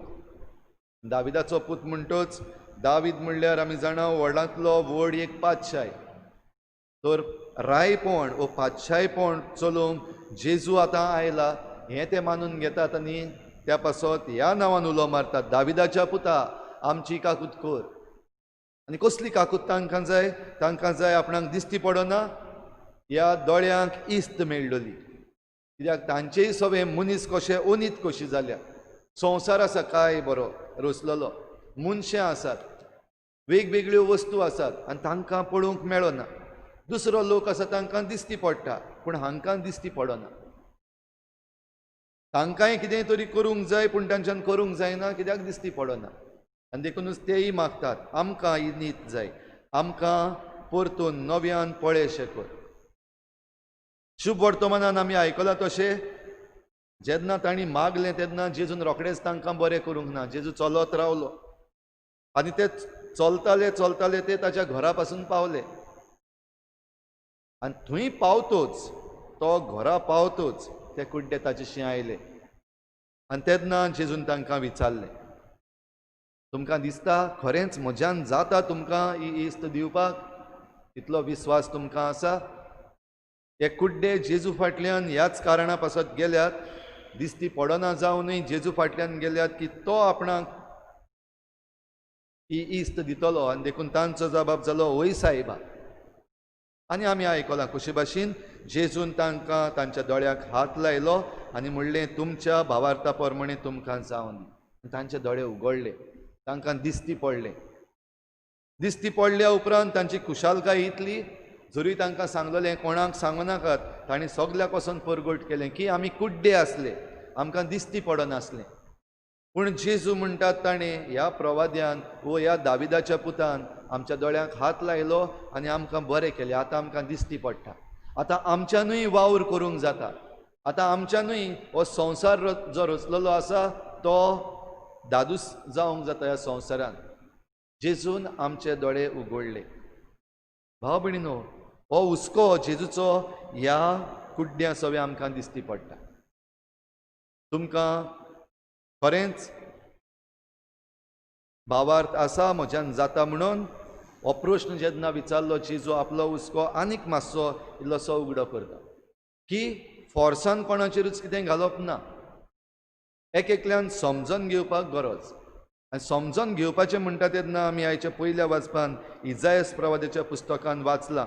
दाविदाचो पूत म्हणटोच दावीद म्हणल्यार आमी जाणा व्हडांतलो व्हड एक पातशाय. तर रायपण वो पातशायपण चलोवंक जेजू आतां आयला हें ते मानून घेतात आनी त्या पासत ह्या नांवान उलो मारतात, दाविदाच्या पुता आमची काकूत कर. आनी कसली काकूत तांकां जाय? तांकां जाय आपणाक दिसती पडना ह्या दोळ्यांक इस्त मेळ्ळली. कित्याक तांचेय सवें मनीस कशें अनीत कशी जाल्या. संवसार आसा काय बरो रोसलेलो, मनशां आसात, वेगवेगळ्यो वस्तू आसात आनी तांकां पळोवंक मेळना. दुसरो लोक आसा तांकां दिसती पडटा पूण हांकां दिसती पडना. तांकांय कितेंय तरी करूंक जाय पूण तांच्यान करूंक जायना, कित्याक दिसती पडना. आनी देखूनच तेय मागतात आमकां ही नीत जाय, आमकां परतून नव्यान पळयशें कर. शुभ वर्तमानान आमी आयकलां तशें जेन्ना तांणी मागलें तेन्ना जेजून रोखडेंच तांकां बरें करूंक ना. जेजू चलत रावलो आनी ते चलताले चलताले ते ताच्या घरा पासून पावले. आनी थंय पावतोच, तो घरा पावतोच ते कुड्डे ताचेशी आयले. आनी तेन्ना जेजून तांकां विचारलें, तुमकां दिसता खरेंच म्हज्यान जाता तुमकां ही इस्त दिवपाक? इतलो विस्वास तुमकां आसा? हे कुड्डे जेजू फाटल्यान ह्याच कारणां पासत गेल्यात, दिसती पडना जावनूय जेजू फाटल्यान गेल्यात की तो आपणाक ही इस्त दितलो, आनी देखून तांचो जबाब जालो वय सायबा. आनी आमी आयकलां कशे भाशेन जेजून तांकां तांच्या दोळ्याक हात लायलो आनी म्हणलें तुमच्या भावार्था प्रमाणे तुमकां जावन दी. तांचे दोळे उगडले, तांकां दिसती पडलें. दिसती पडल्या उपरांत तांची खुशालकाय इतली, जरी तांकां सांगलेलें कोणाक सांगू नाकात, तांणी सगल्याक वचोन परगट केलें की आमी कुड्डे आसले, आमकां दिसती पडनासलें. पूण जेजू म्हणटात ताणें ह्या प्रवाद्यान वो ह्या दाविदाच्या पुतान आमच्या दोळ्यांक हात लायलो आनी आमकां बरें केलें. आतां आमकां दिसती पडटा, आतां आमच्यानूय वावर करूंक जाता. आतां आमच्यानूय हो संवसार जो रचलेलो आसा तो दादूस जावंक जाता ह्या संवसारान. जेजून आमचे दोळे उगडले. भाव भयणीनो, हो हुस्को जेजूचो ह्या कुड्ड्या सवे आमकां दिसती पडटा. तुमकां खरेंच भावार्थ आसा म्हज्यान जाता म्हणून? हो प्रश्न जेन्ना विचारलो जेजू आपलो हुस्को आनीक मातसो इल्लोसो उगडो करता की फोर्सान कोणाचेरूच कितें घालप ना. एक एकल्यान समजून घेवपाक गरज. आनी समजून घेवपाचें म्हणटा तेन्ना आमी आयच्या पयल्या वाचपान इजायास प्रवाद्याच्या पुस्तकान वाचलां.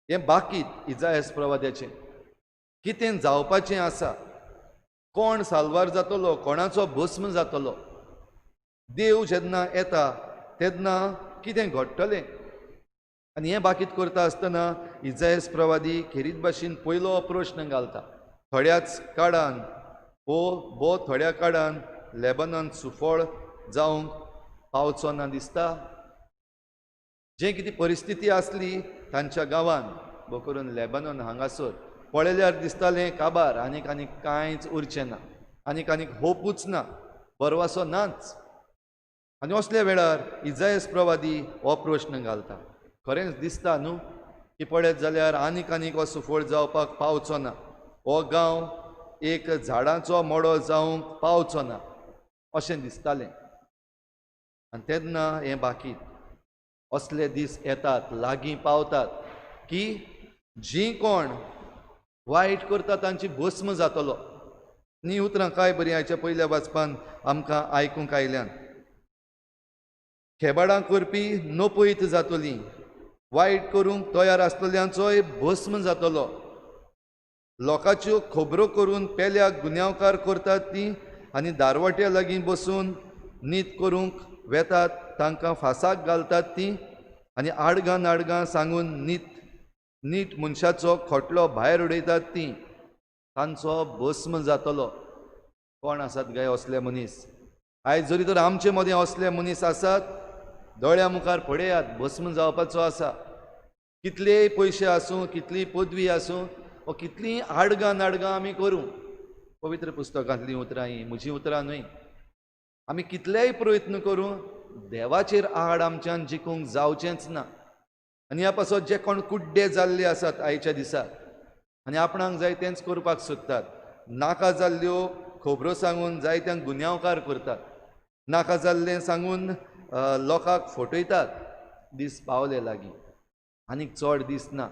हें बाकीत इजायास प्रवाद्याचें कितें जावपाचें आसा, कोण साल्वार जातलो, कोणाचो भस्म जातलो, देव जेन्ना येता तेन्ना कितें घडटलें. आनी हें बाकीत करता आसतना इजायास प्रवादी खेरीत भाशेन पयलो प्रश्न घालता. थोड्याच काळान भोव थोड्या काळान लेबनॉन सुफळ जावंक पावचो ना दिसता. जे कितें परिस्थिती आसली तांच्या गांवान, भोव करून लेबनॉन हांगासर पळयल्यार दिसतालें काबार, आनीक कांयच उरचें ना, आनीक होपूच ना, बरवासो नाच. आनी असल्या वेळार इजायास प्रवादी हो प्रश्न घालता. खरेंच दिसता न्हू की पळयत जाल्यार आनीक हो सुफळ जावपाक पावचो ना, हो गांव एक झाडांचो मळो जावंक पावचो ना अशें दिसतालें. आनी तेन्ना हें बाकीत असले दीस येतात, लागीं पावतात की जीं कोण वायट करता तांची भस्म जातलो. नी उतरां काय बरीं आयच्या पयल्या वाचपान आमकां आयकूंक आयल्यान. खेबाडां करपी नपयत जातलीं, वायट करूंक तयार आसतल्यांचोय भस्म जातलो. लोकांच्यो खबरो करून पेल्याक गुन्यांवकार करतात तीं आनी दारवट्या लागीं बसून न्हीद करूंक वेतात तांकां फासाक घालतात तीं आनी आडगां सांगून नीट मनशाचो खोटलो भायर उडयतात तीं, तांचो भस्म जातलो. कोण आसात गाय असले मनीस? आयज जरी तर आमचे मदें असले मनीस आसात, दोळ्या मुखार पळयात, भस्म जावपाचो आसा. कितलेय पयशे आसूं, कितलीय पदवी आसूं, वा कितलीं आडगां आमी करूं. पवित्र पुस्तकांतलीं उतरां ही म्हजीं उतरां न्हय. आमी कितलेय प्रयत्न करूं, देवाचेर आड आमच्यान जिखूंक जावचेंच ना. आनी ह्या पासत जे कोण कुड्डे जाल्ले आसात आयच्या दिसा आनी आपणाक जाय तेंच करपाक सोदतात, नाका जाल्ल्यो खबरो सांगून जायत्यांक गुन्यांवकार करतात, नाका जाल्लें सांगून लोकांक फटयतात. दीस पावले लागीं, आनीक चड दीस ना.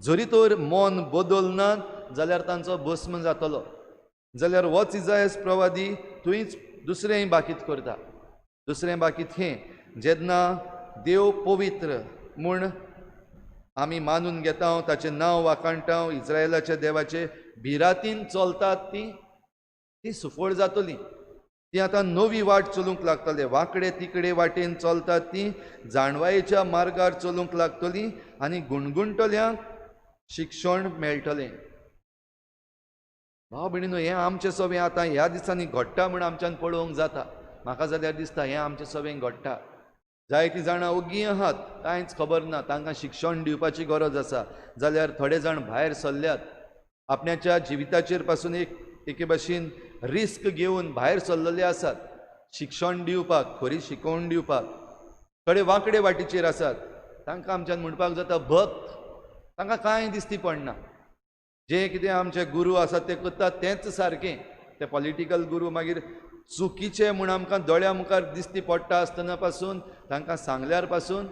जरी तर मन बदलनात जाल्यार तांचो भस्म जातलो. जाल्यार होच इजायास प्रवादी थंयच दुसरेंय बाकीत करता. दुसरें बाकीत हें जेन्ना देव पवित्र म्हूण आमी मानून घेता, ताचें नांव वाखाणटा, इस्रायलाच्या देवाचे भिरांतीन चलतात ती सुफळ जातलीं. ती आतां नवी वाट चलूंक लागतले. वांकडे तिकडे वाटेन चलतात तीं जाणवायेच्या मार्गार चलूंक लागतलीं आनी गुणगुणटल्यांक शिक्षण मेळटलें. भाव भयणीनो, हें आमचे सवें आतां ह्या दिसांनी घडटा म्हूण आमच्यान पळोवंक जाता. म्हाका जाल्यार दिसता हें आमचे सवें घडटा. जायतीं जाणां ओग्गी आहात, कांयच खबर ना, तांकां शिक्षण दिवपाची गरज आसा. जाल्यार थोडे जाण भायर सरल्यात, आपणाच्या जिविताचेर पासून एके भाशेन रिस्क घेवन भायर सरलेले आसात शिक्षण दिवपाक, खरी शिकोवण दिवपाक. थोडे वांकडे वाटेचेर आसात, तांकां आमच्यान म्हणपाक जाता भक्त. तांकां कांय दिसती पडना. जे कितें आमचे गुरू आसात ते करतात तेंच सारकें. ते पॉलिटिकल गुरू मागीर चुकीचे म्हूण आमकां दोळ्या मुखार दिश्टी पडटा आसतना पासून तांकां सांगल्यार पासून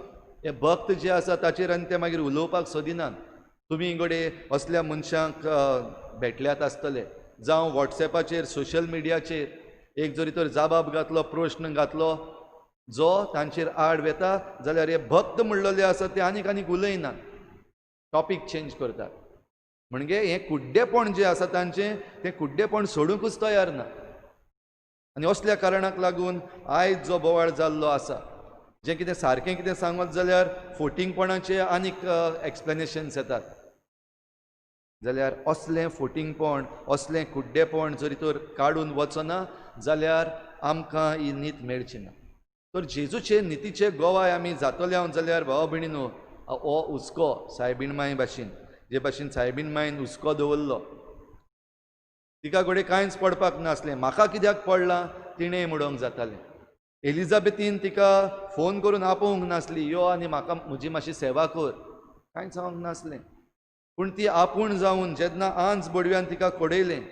हे भक्त जे आसा ताचेर आनी ते मागीर उलोवपाक सोदिनात. तुमी घोडे असल्या मनशांक भेटल्यात आसतले, जावं वॉट्सॅपाचेर सोशल मिडियाचेर एक जरी तर जाबाब घातलो, प्रश्न घातलो जो तांचेर आड वेता जाल्यार हे भक्त म्हणलेले आसा ते आनीक आनीक उलयनात, टॉपीक चेंज करतात. म्हणजे हे कुड्डेपण जे आसा तांचें तें कुड्डेपण सोडूंकूच तयार ना. आनी असल्या कारणाक लागून आयज जो बोवाळ जाल्लो आसा, जें कितें सारकें कितें सांगत जाल्यार फोटिंगपणाचे आनीक एक्सप्लेनेशन्स येतात. जाल्यार असलें फोटिंगपण, असलें कुड्डेपण जरी तर काडून वचना जाल्यार आमकां ही नीत मेळची ना. तर जेजूचे नितीचे गोवाय आमी जातले जाल्यार भाव भयणीनो, हो हुस्को सायबीण माय भाशेन, जे भाशेन सायबीण मायन हुस्को दवरलो तिका घोडे कांयच पडपाक नासलें. म्हाका कित्याक पडलां तिणें म्हणोंक जातालें. एलिझाबेथीन तिका फोन करून आपोवंक नासली, यो आनी म्हाका म्हजी मातशी सेवा कर, कांयच सांगूंक नासलें. पूण ती आपूण जावन जेन्ना आंज बडव्यान तिका कोडयलें,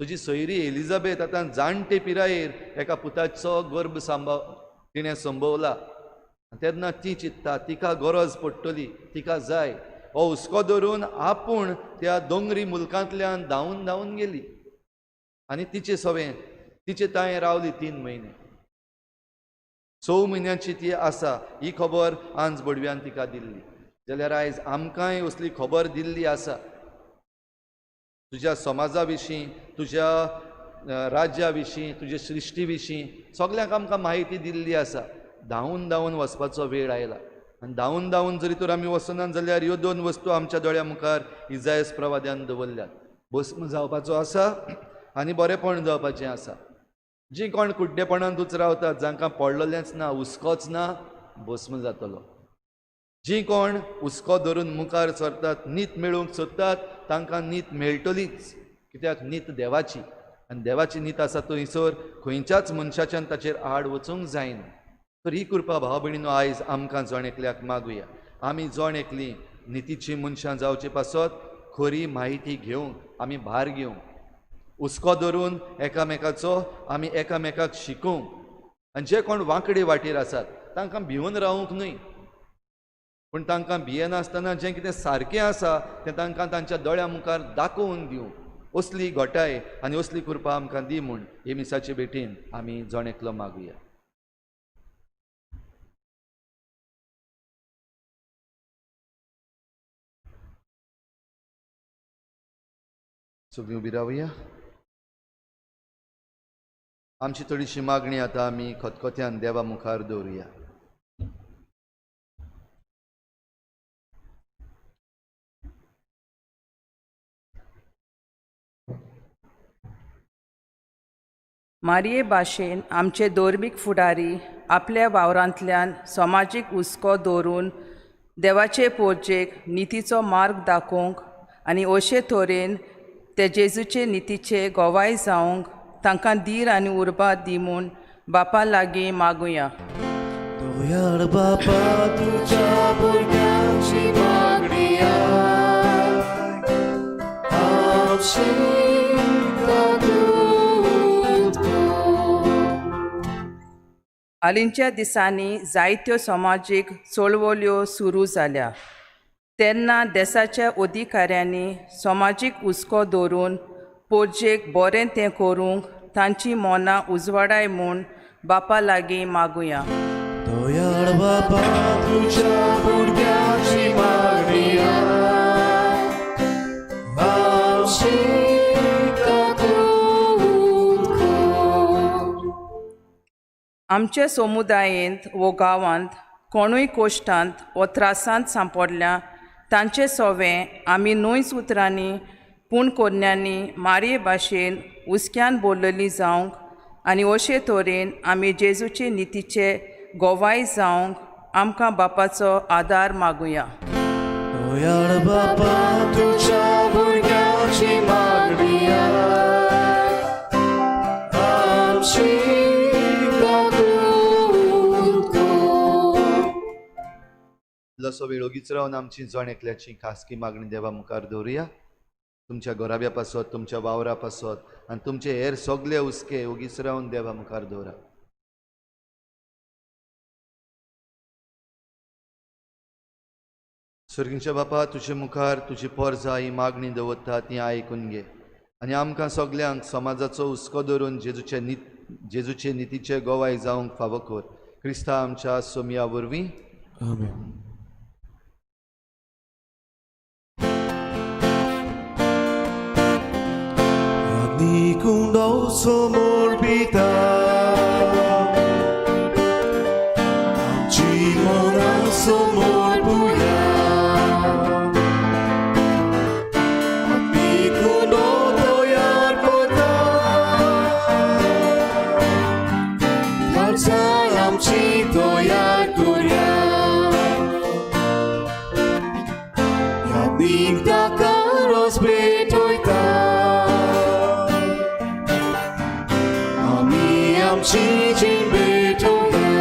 तुजी सोयरी एलिझाबेथ आतां जाणटे पिरायेर एका पुताचो गर्भ तिणें संभोवला, तेन्ना ती चित्ता तिका गरज पडटली, तिका जाय. हो हुस्को धरून आपूण त्या दोंगरी मुल्कांतल्यान धांवून धांवून गेली आनी तिचे सवें तिचे तांय रावली 3 म्हयने. 6 म्हयन्याची ती आसा ही खबर आंज बडव्यान तिका दिल्ली. जाल्यार आयज आमकांय असली खबर दिल्ली आसा. तुज्या समाजा विशीं, तुज्या राज्या विशीं, तुज्या सृश्टी विशीं सगल्यांक आमकां म्हायती दिल्ली आसा. धांवून धांवून वचपाचो वेळ आयला. आनी धांवून धांवून जरी तर आमी वचनात जाल्यार ह्यो 2 वस्तू आमच्या दोळ्या मुखार इजायस प्रवाद्यान दवरल्यात. भस्म जावपाचो आसा आनी बरेपण जावपाचें आसा. जीं कोण कुड्डेपणांतूच रावतात, जांकां पडलेलेंच ना, हुस्कोच ना, भस्म जातलो. जीं कोण हुस्को धरून मुखार सरतात, नीत मेळूंक सोदतात, तांकां नीत मेळटलीच. कित्याक नीत देवाची, आनी देवाची नीत आसा थंयसर खंयच्याच मनशाच्यान ताचेर आड वचूंक जायना. तर ही कृपा भाव भयणीनो आयज आमकां जण एकल्याक मागुया. आमी जण एकलीं नितीची मनशां जावचे पासत खरी म्हायती घेवंक, आमी भार घेवंक, हुस्को धरून एकामेकाचो आमी एकामेकाक शिकोवंक. आनी जे कोण वांकडे वाटेर आसात तांकां भिवून रावूंक न्हय, पूण तांकां भियेनासतना जें कितें सारकें आसा तें तांकां तांच्या दोळ्या मुखार दाखोवन दिवंक. असली घोटाय आनी असली कृपा आमकां दी म्हूण हे मिसाचे भेटेन आमी जण एकलो मागुया. सगळीं उबी रावया. आमची थोडीशी मागणी आतां आमी खतखत्यान देवा मुखार दवरुया. मारये भाशेन आमचे धोर्मीक फुडारी आपल्या वावरांतल्यान समाजीक हुस्को दवरून देवाचे पोरचेक नितीचो मार्ग दाखोवंक आनी अशे तरेन ते जेजूचे नितीचे गोवाय जावंक तांकां धीर आनी उर्बा दी म्हूण बापा लागीं मागुया. दोयाळ बापा तुझ्या भुरग्यांची मागणी हालींच्या दिसांनी जायत्यो समाजीक चळवळ्यो सुरू जाल्या. तेन्ना देशाच्या अधिकाऱ्यांनी समाजीक हुस्को दवरून पोरचेक बरें तें करूंक तांची मोना उजवाडाय म्हूण बापा लागीं मागुया. दोयाळ बापा तुझ्या भुरग्यांची मागणी आमच्या समुदायांत वो गांवांत कोणूय कोश्टांत वो त्रासांत सांपडल्या तांचे सोवें आमी न्हूच उतरांनी पूण कोन्यांनी मारये भाशेन हुस्क्यान बोललेली जावंक आनी अशे तरेन आमी जेजूचे नितीचे गोवाय जावंक आमकां बापाचो आदार मागुया. दोयाळ बापा तुझ्या भुरग्यांची मागणी लसो वेळ ओगीच रावन आमची जण एकल्याची खासगी मागणी देवा मुखार दवरुया. तुमच्या घोराब्या पासत तुमच्या वावरा पासत आनी तुमचे हेर सगळे उस्के उगीच रावन देवा मुखार दवरा. स्वर्गीच्या बापा, तुजे मुखार तुजी पोरजां ही मागणी दवरता ती आयकून घे आनी आमकां सगल्यांक समाजाचो हुस्को धरून जेजूचे नितीचे गोवाय जावंक फावो कर. क्रिस्ता आमच्या सोमया वरवीं. आमेन. Nikundau somor pita Chimona somor puya Nikundau toyar kota Tarza amchi toyar kurya Yadik dakaros betoita Amcicin betoya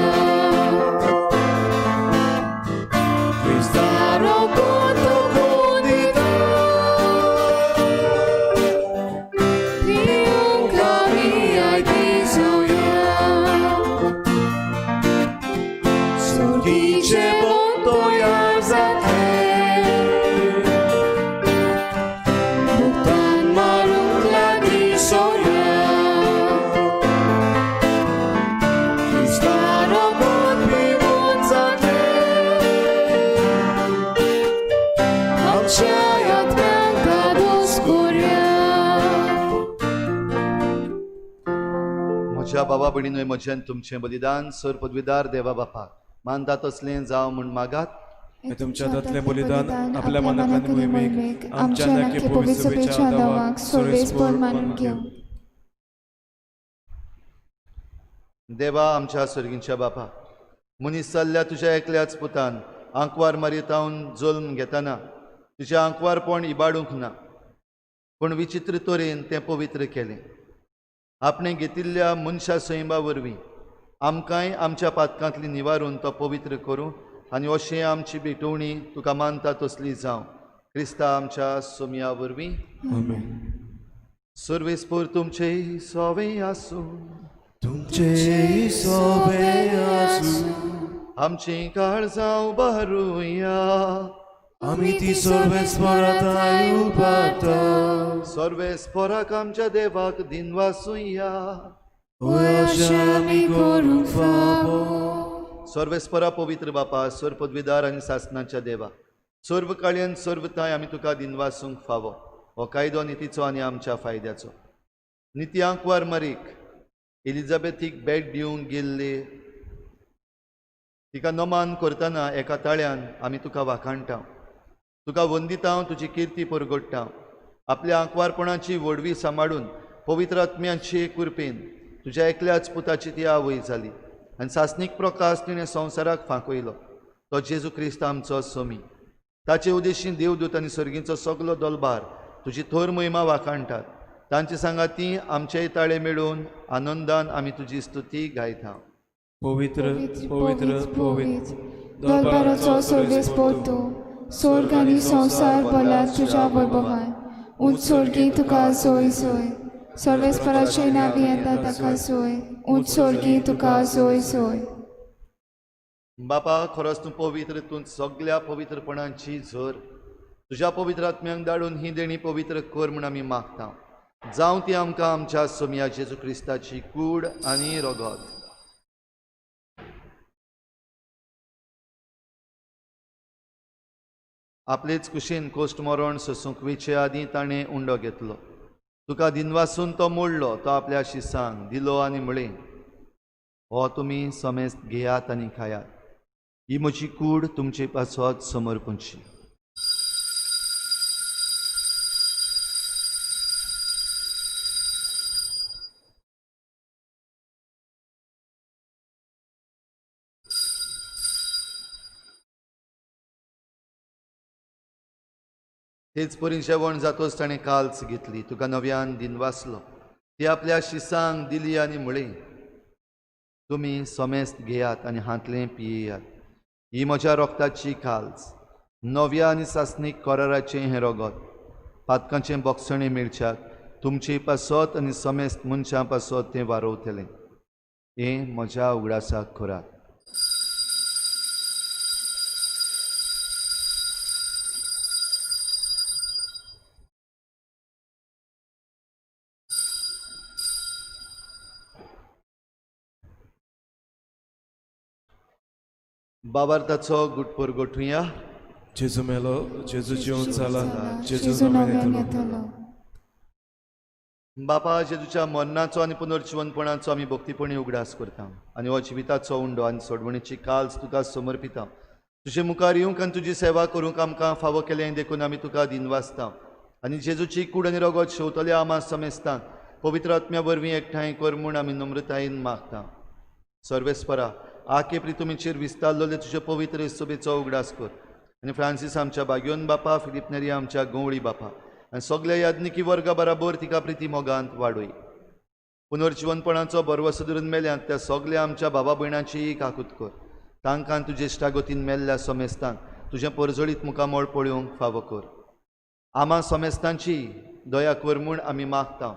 Krista rokoto kodita Tiung kami ai disoya Sorgice botoya zate Buktan marung lagi soya म्हज्या बाबा भयणींनो, म्हजें तुमचें बलिदान sir पदवीदार देवा बापाक मानता तसलें जावं म्हूण मागात. हे तुमच्या दातले बलिदान आपल्या मनाक मोहिमेक आमच्या नक्की पवित्र सभेच्या दावाक सर्वेस्पर मानून घेऊ. देवा आमच्या स्वर्गीच्या बापा, मनीस जाल्ल्या तुज्या एकल्याच पुतान आंकवार मारितावन जल्म घेतना तुजें आंकवारपण इबाडूंक ना, पूण विचित्र तरेन तें पवित्र केलें. आपणें घेतिल्ल्या मनशा सैमा वरवीं आमकांय आमच्या पातकांतली निवारून तो पवित्र करूं आनी अशें आमची भेटवणी तुका मानता तसली जावं. क्रिस्ता आमच्या सोमया वरवीं. आमेन. सर्वेस्पर तुमचे सोवे आसूं. तुमचे सोबे आसूं. आमची काळजां उबारुया. आमी ती सर्वेस्परांताय उबारता. सर्वेस्पराक आमच्या देवाक दिनवासुया. अशें आमी करूंक फावो. सर्वेस्परा पवित्र बापा, सर पदवीदार आनी सासणाच्या देवा, सर्व काळयेन सर्वताय आमी तुका दिनवासूंक फावो. हो कायदो नितीचो आनी आमच्या फायद्याचो. निती आंकवार मारीक एलिझाबेथीक भेट दिवंक गेल्ली तिका नमान करतना एका ताळ्यान आमी तुका वाखाणटा. तुका वंदिता, तुजी किर्ती परगट्टा. आपल्या आंकवारपणाची व्हडवी सांबाळून पवित्र आत्म्याचे कृपेन तुज्या एकल्याच पुताची ती आवय जाली आनी सासनीक प्रकाश तिणें संवसाराक फांकयलो. तो जेजू क्रिस्त आमचो सोमी. ताचे उद्देशीं देवदूत आनी सर्गीचो सगलो दलबार तुजी थोर महिमा वाखाणटात. तांचे सांगाती आमचेय ताळे मेळून आनंदान आमी तुजी स्तुती गायता. पवित्र पवित्र पवित्र दरबाराचो सर्वेस्पर तूं. स्वर्ग आनी संवसार भल्यात तुज्या वैभवान. उंच स्वर्गी तुका सोय सोय. सर्वेस्पराचे नांवी येता ताका सोय. उंच स्वर्गी तुका सोय सोय. बापा, खरोच तूं पवित्र. तूं सगळ्या पवित्रपणांची झर तुज्या पवित्र आत्म्यांक धाडून ही देणी पवित्र कर म्हूण आमी मागता. जावं ती आमकां आमच्या सोमया जेजू क्रिस्ताची कूड आनी रगत. आपलेच कुशीन कोस्ट मरण सोसूंक वेचे आदीं ताणें उंडो घेतलो. तुका दिनवासून तो मोडलो. तो आपल्या शिसांक दिलो आनी म्हळें, हो तुमी समेस्त घेयात आनी खायात. ही म्हजी कूड तुमचे पासत समर्पणची. तेच परी जेवण जातोच ताणें काल्स घेतली. तुका नव्यान दिनवासलो. ती आपल्या शिसांक दिली आनी म्हळें, तुमी समेस्त घेयात आनी हातलें पियेयात. ही म्हज्या रोगताची काल्स, नव्या आनी सासनीक कराराचें हें रगत. पातकांचे बोगसणे मेळच्याक तुमची पासत आनी समेस्त मनशां पासत तें वारोवतलें हें म्हज्या उगडासाक खोराक. बाबार्थाचो गुटपूर गोठुया. जेजू मेलो, जेजू जिवन जाला, जेजू जेजू नव्यान नव्यान येतलो. येतलो. बापा जेजूच्या मरणाचो आनी पुनर्जीवनपणाचो आमी भक्तीपणी उगडास करता आनी हो जिविताचो उंडो आनी सोडवणेची काल्स तुका समर्पिता. तुजे मुखार येवंक आनी तुजी सेवा करूंक आमकां फावो केलें देखून आमी तुका दिनवासता आनी जेजूची कूड आनी रगत शेवतल्या आमा समेस्तांक पवित्र आत्म्या वरवीं एकठांय कर म्हूण आमी नम्रतायेन मागता. सर्वेस्परा आके प्रितुमीचेर विस्तारलोले तुजे पवित्र सभेचो उगडास कर आनी फ्रांसीस आमच्या बागयोन बापा, फिलिप नेरी आमच्या गवळी बापा आनी सगल्या याज्ञिकी वर्गा बराबर तिका प्रिती मोगांत वाडय. पुनर्जीवनपणाचो बरवसो धरून मेल्यांत त्या सगल्या आमच्या भावा भयणांची काकूत कर. तांकां तुजे इश्टागतीन मेल्ल्या समेस्तांक तुजें परजळीत मुखामळ पळोवंक फावो कर. आमा समेस्तांची दया कर म्हूण आमी मागता.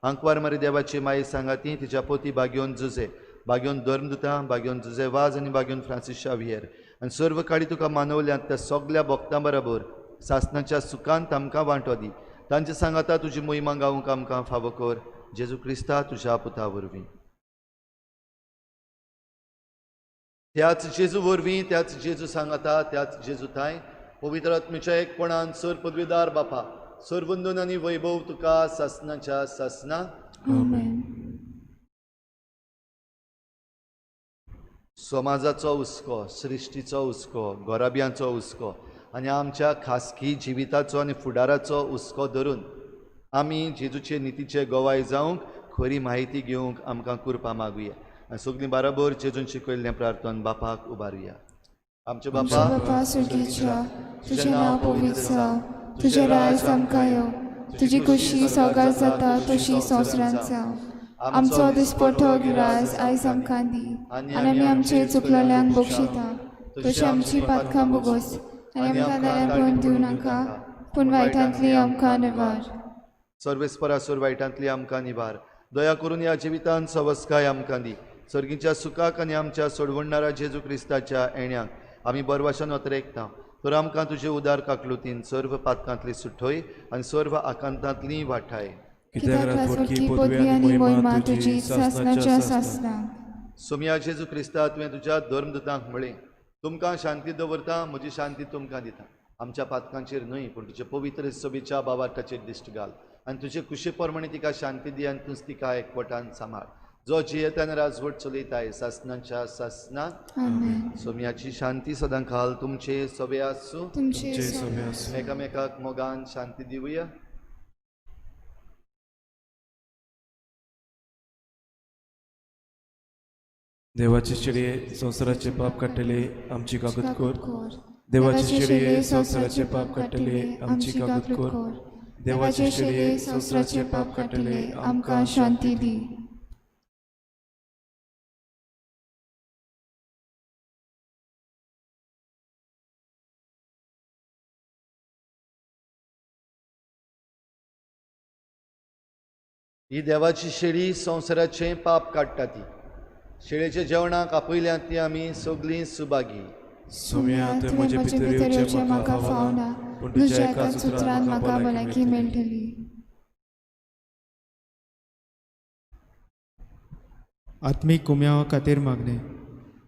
आंकवार मारी देवाची माये सांगाती तिच्या पोती बागयोन जुजे, बागयोन धर्मदुतां, बागयोन जुजे वाज आनी बागयोन फ्रांसीस शावियर आनी सर्व काळी तुका मानवल्यांत त्या सगल्या भक्तां बरोबर सासणाच्या सुखांत आमकां वांटो दी. तांचे सांगाता तुजी मोहिमा गावूंक आमकां फावो कर. जेजू क्रिस्ता तुज्या पुता वरवीं. त्याच जेजू वरवीं, त्याच जेजू सांगाता, त्याच जेजू थाय पवित्र आत्मेच्या एकपणान सर पदवीदार बापा, सर वंदन आनी वैभव तुका सासणाच्या सासना. आमेन. समाजाचो हुस्को, सृश्टीचो हुस्को, गोराब्यांचो हुस्को आनी आमच्या खासगी जिविताचो आनी फुडाराचो हुस्को धरून आमी जेजूचे नितीचे गोवाय जावंक खरी म्हायती घेवंक आमकां कृपा मागुया आनी सगळीं बराबर जेजून शिकयल्लें प्रार्थन बापाक उबारुया. आमचे आमच्या बापा बापा सुर्गीच्या, तुझें नांव पवित्र जावं, तुजें राज आमकां येवं, तुजी कुशी सौगार जाता तशी संवसारांत जावं. आमचो दिसपठो गिरायज आयज आमकां दी आनी आमी आमचे चुकलेल्यांक बक्षिता तशी आमची पातकां बोगोस आनी आमकां दारांत पळोवन दिवं नाका पूण वायटांतली आमकां निवार. सर्वेस्परासूर वायटांतली आमकां निवार. दया करून ह्या जिवितांत सवस्काय आमकां दी. सर्गीच्या सुखाक आनी आमच्या सोडवणाऱ्या जेजू क्रिस्ताच्या येण्याक आमी बरवाशान वतरेकता. तर आमकां तुजे उदार काकलुतीन सर्व पातकांतली सुटोय आनी सर्व आकांतांतली वाठाय. कित्याक राजवटकी पदवी आनी महिमा तुजी सासणाच्या सासणांक. सोम्या जेजू क्रिस्ता तुवें तुज्या धर्मदुतांक म्हळें, तुमकां शांती दवरता, म्हजी शांती तुमकां दिता. आमच्या पातकांचेर न्हय पूण तुजे पवित्र सभेच्या बाबार्थाचेर दिश्ट घाल आनी तुजे कुशे प्रमाणे तिका शांती दी आनी तूंच तिका एकवटान सांबाळ. जो जियेतान राजवट चलयताय सासणाच्या सासणाक. आमेन. सोम्याची शांती सदां घाल तुमचे सभे आसूं. तुमचे सभे आसूं. एकामेकाक मोगान शांती दिवया. देवाचे चिडये संवसाराचे पाप काडटले आमची काकूत कर. देवाचे चिडये संवसाराचे पाप काडटले आमची काकूत कर. देवाचे चिडये संवसाराचे पाप काडटले आमकां शांती दी. ही देवाची शेळी संवसाराचे पाप काडटा ती. शेळेच्या जेवणाक आपयल्यांत ती आमी सगळीं सुभागी. सोम्या तुवें म्हजे भितर येवचें म्हाका फावना पूण तुज्या एकाच उतरान म्हाका भलायकी मेळटली. आत्मीक कुम्या खातीर मागणे.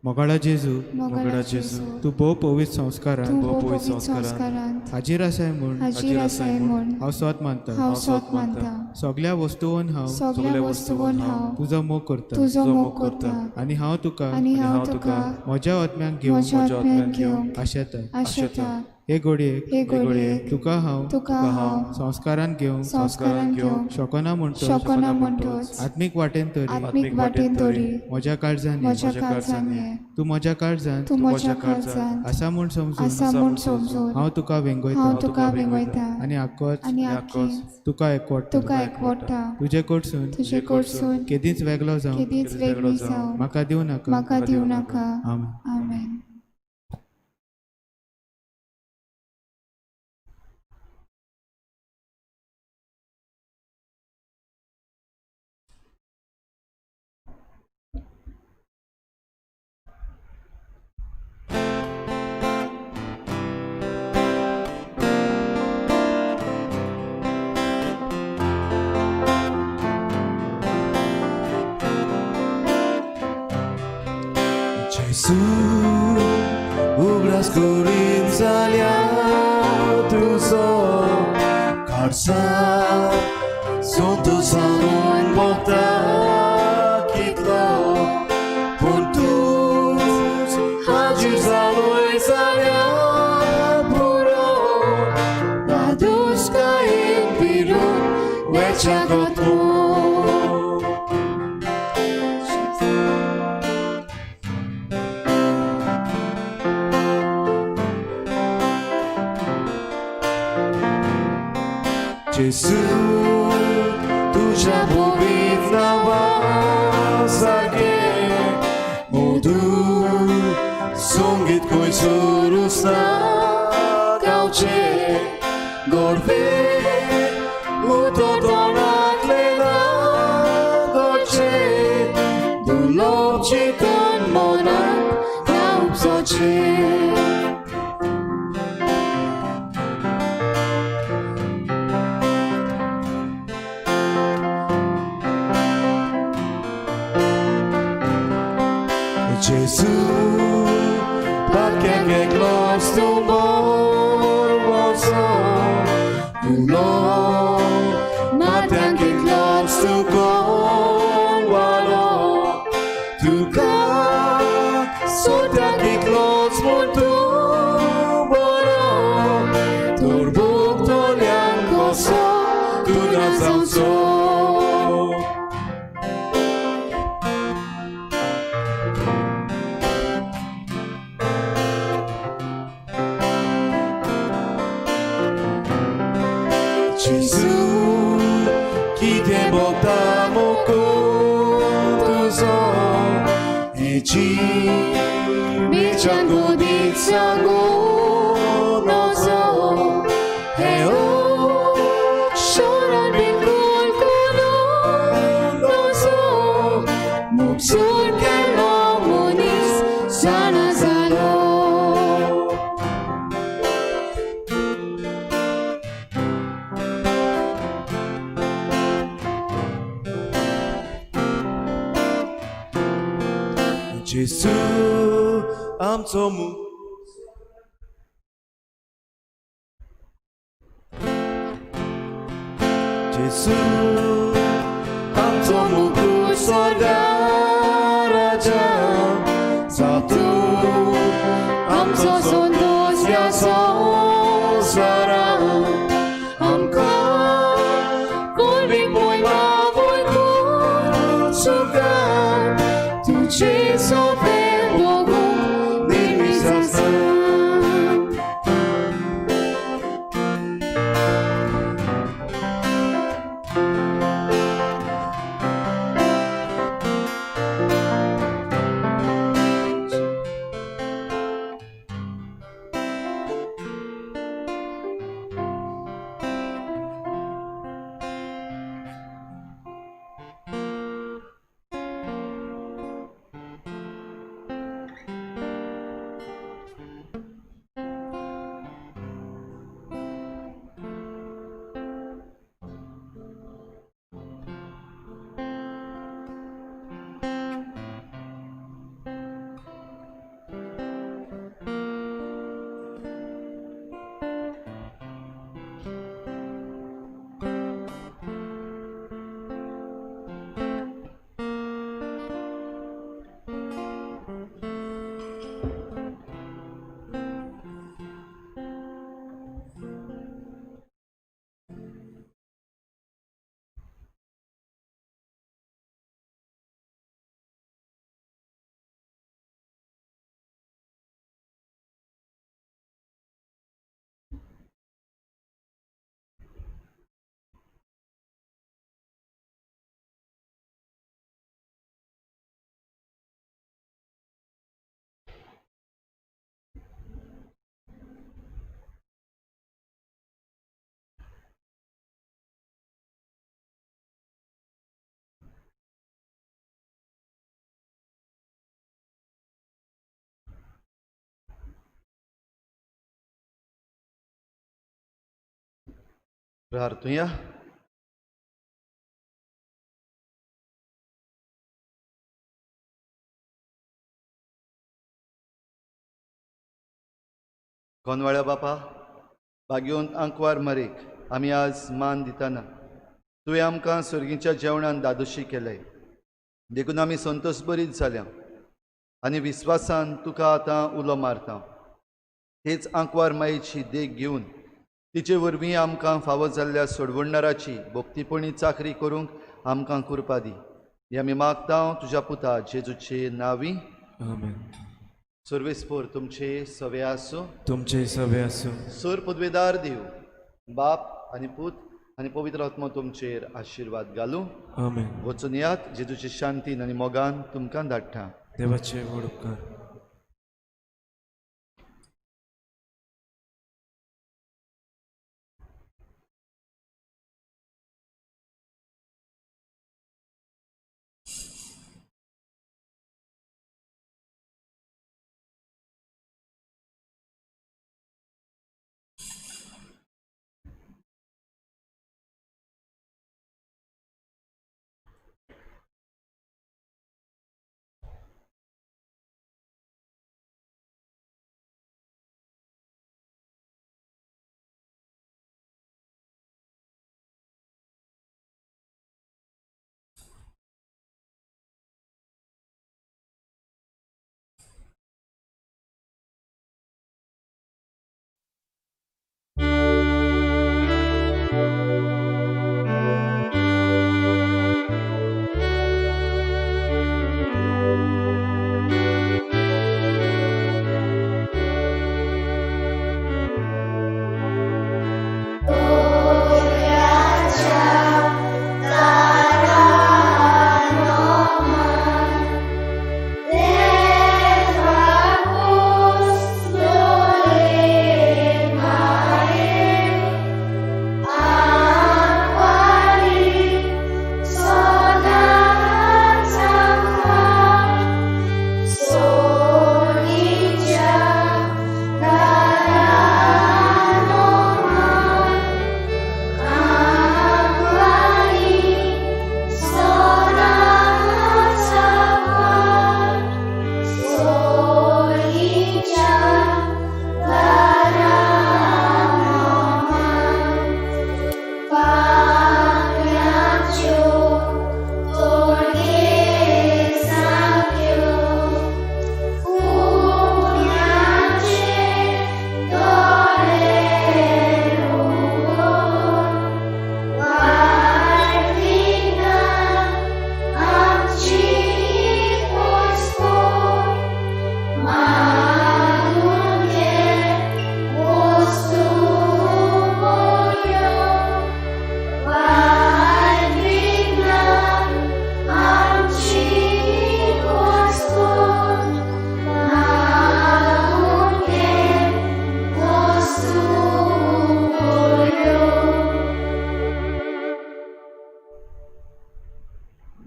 मोगाळा जेजू, मोगडा जेजू तूं भोव पवित्र संस्कारान भोव पवित्र संस्कारान हाजीर आसाय म्हूण हाजीर आसाय म्हूण हांव स्वत मानता. हांव स्वत मानता. सगळ्या वस्तूंवन हांव सगळ्या वस्तूंवन हांव तुजो मोग करता तुजो मोग करता आनी हांव तुका आनी हांव तुका म्हज्या आत्म्याक घेवन म्हज्या आत्म्याक घेवंक आशेता. आशेता. हे घडयेक हे घडयेक तुका हांव तुका हांव संस्कारान घेवंक संस्कारान घेवंक शकना म्हणटोच शकना म्हणटोच आत्मीक वाटेन तरी आत्मीक वाटेन तोरी म्हज्या काळजान म्हज्या काळजान ये. तूं म्हज्या काळजान तूं म्हज्या काळजान आसा म्हूण समजून आसा म्हूण समजून हांव तुका वेंगयता हांव तुका विंगयता आनी आक्कोच आनी आख्खी तुका एकवटता. तुका एकवटा. तुजे कडसून तुजे कडसून केदींच वेगळो जावं केदींच वेगळी जावं म्हाका दिवं नाका. म्हाका दिवं नाका. आमेन. आमेन. Gesù, ubras curin zaliau tu so, karsa, sonto samun bokta kitlo, puntus, hajus aloi zaliau puro, dadus kain pirun, wechagotmo. Gesù, tuja bobivna vasake, modu, songit koi surusna kauche, gorbe, utodonak lena gorche, dulopche kon monak naupsoche. Gesù, perché che glos tu mormoso, uno, ma te anche glos tu con valo, tu ca, sotto anche glos molto buono, turbo tolianco so, tu non so. Gesù, chi te portamo contoso e ci miciamo di sanguinoso e oh, sciora nel colcono non so, muxur che l'omonis sana sano. Gesù, amco mu. Gesù, amco mu ku sorga raja, satu amco sondos ya sara, amka kuning boy ma boy ku suka. Ci sofre Bogu dimmi sasa. Żartuję? कोनवाळ्या बापा भाग्योन आंकवार मरेक आमी आज मान दिताना तुवें आमकां सर्गीच्या जेवणान दादोशी केले देखून आमी संतोश बरीत जाल्या आनी विस्वासान तुका आतां उलो मारता हेच आंकवार मायेची देख घेवन तिचे वरवीं आमकां फावो जाल्ल्या सोडवणदाराची भोक्तीपणी चाकरी करूंक आमकां कृपा दी हे आमी मागता तुज्या पुता जेजूचे नांवी आमेन. सर्वेस्पोर तुमचे सवे आसूं तुमचे सवे आसूं. सर पदवेदार देव बाप आनी पूत आनी पवित्र आत्मा तुमचेर आशिर्वाद घालूं. आमेन. वचून यात जेजूचे शांतीन आनी मोगान तुमकां धाडटा. देवाचे व्हड उपकार.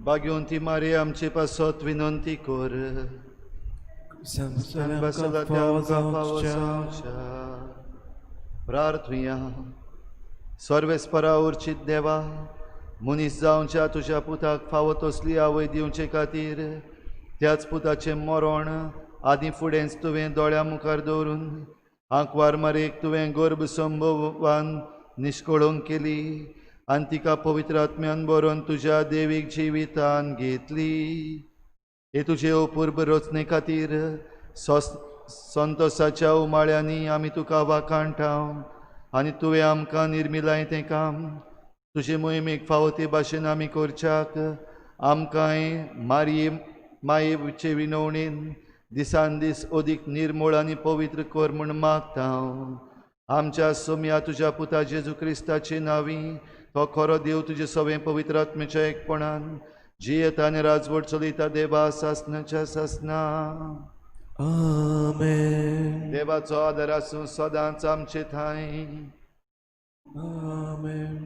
भाग्यवंती मारी आमचे पासत विनंती कर. प्रार्थुया. सर्वेस्परा उर्चित देवा मनीस जावच्या तुज्या पुताक फावो तसली आवय दिवचे खातीर त्याच पुताचें मरण आदी फुडेंच तुवें दोळ्या मुखार दवरून आंकवार मारेक तुवें गर्भ संभवान निश्कळोवंक केली आनी तिका पवित्र आत्म्यान बरोवन तुज्या देवीक जिवितान घेतली. हे तुजे अपूर्व रचने खातीर संतोसाच्या उमाळ्यांनी आमी तुका वाखाणटाव आनी तुवें आमकां निर्मिलाय तें काम तुजे मोहिमेक फावो ते भाशेन आमी करच्याक आमकांय मायेचे विनवणेन दिसान दीस अदीक निर्मळ आनी पवित्र कर म्हूण मागता. आमच्या सोम्या तुज्या पुता जेजू क्रिस्ताचे नांवी तो खरो देव तुजे सगळें पवित्र आत्म्याच्या एकपणान जियेता आनी राजवट चलयता देवा सासनाच्या सासना. आमेन. देवाचो आदर आसूं सदांच आमचे थंय. आमेन.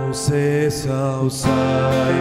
Concessa ao sai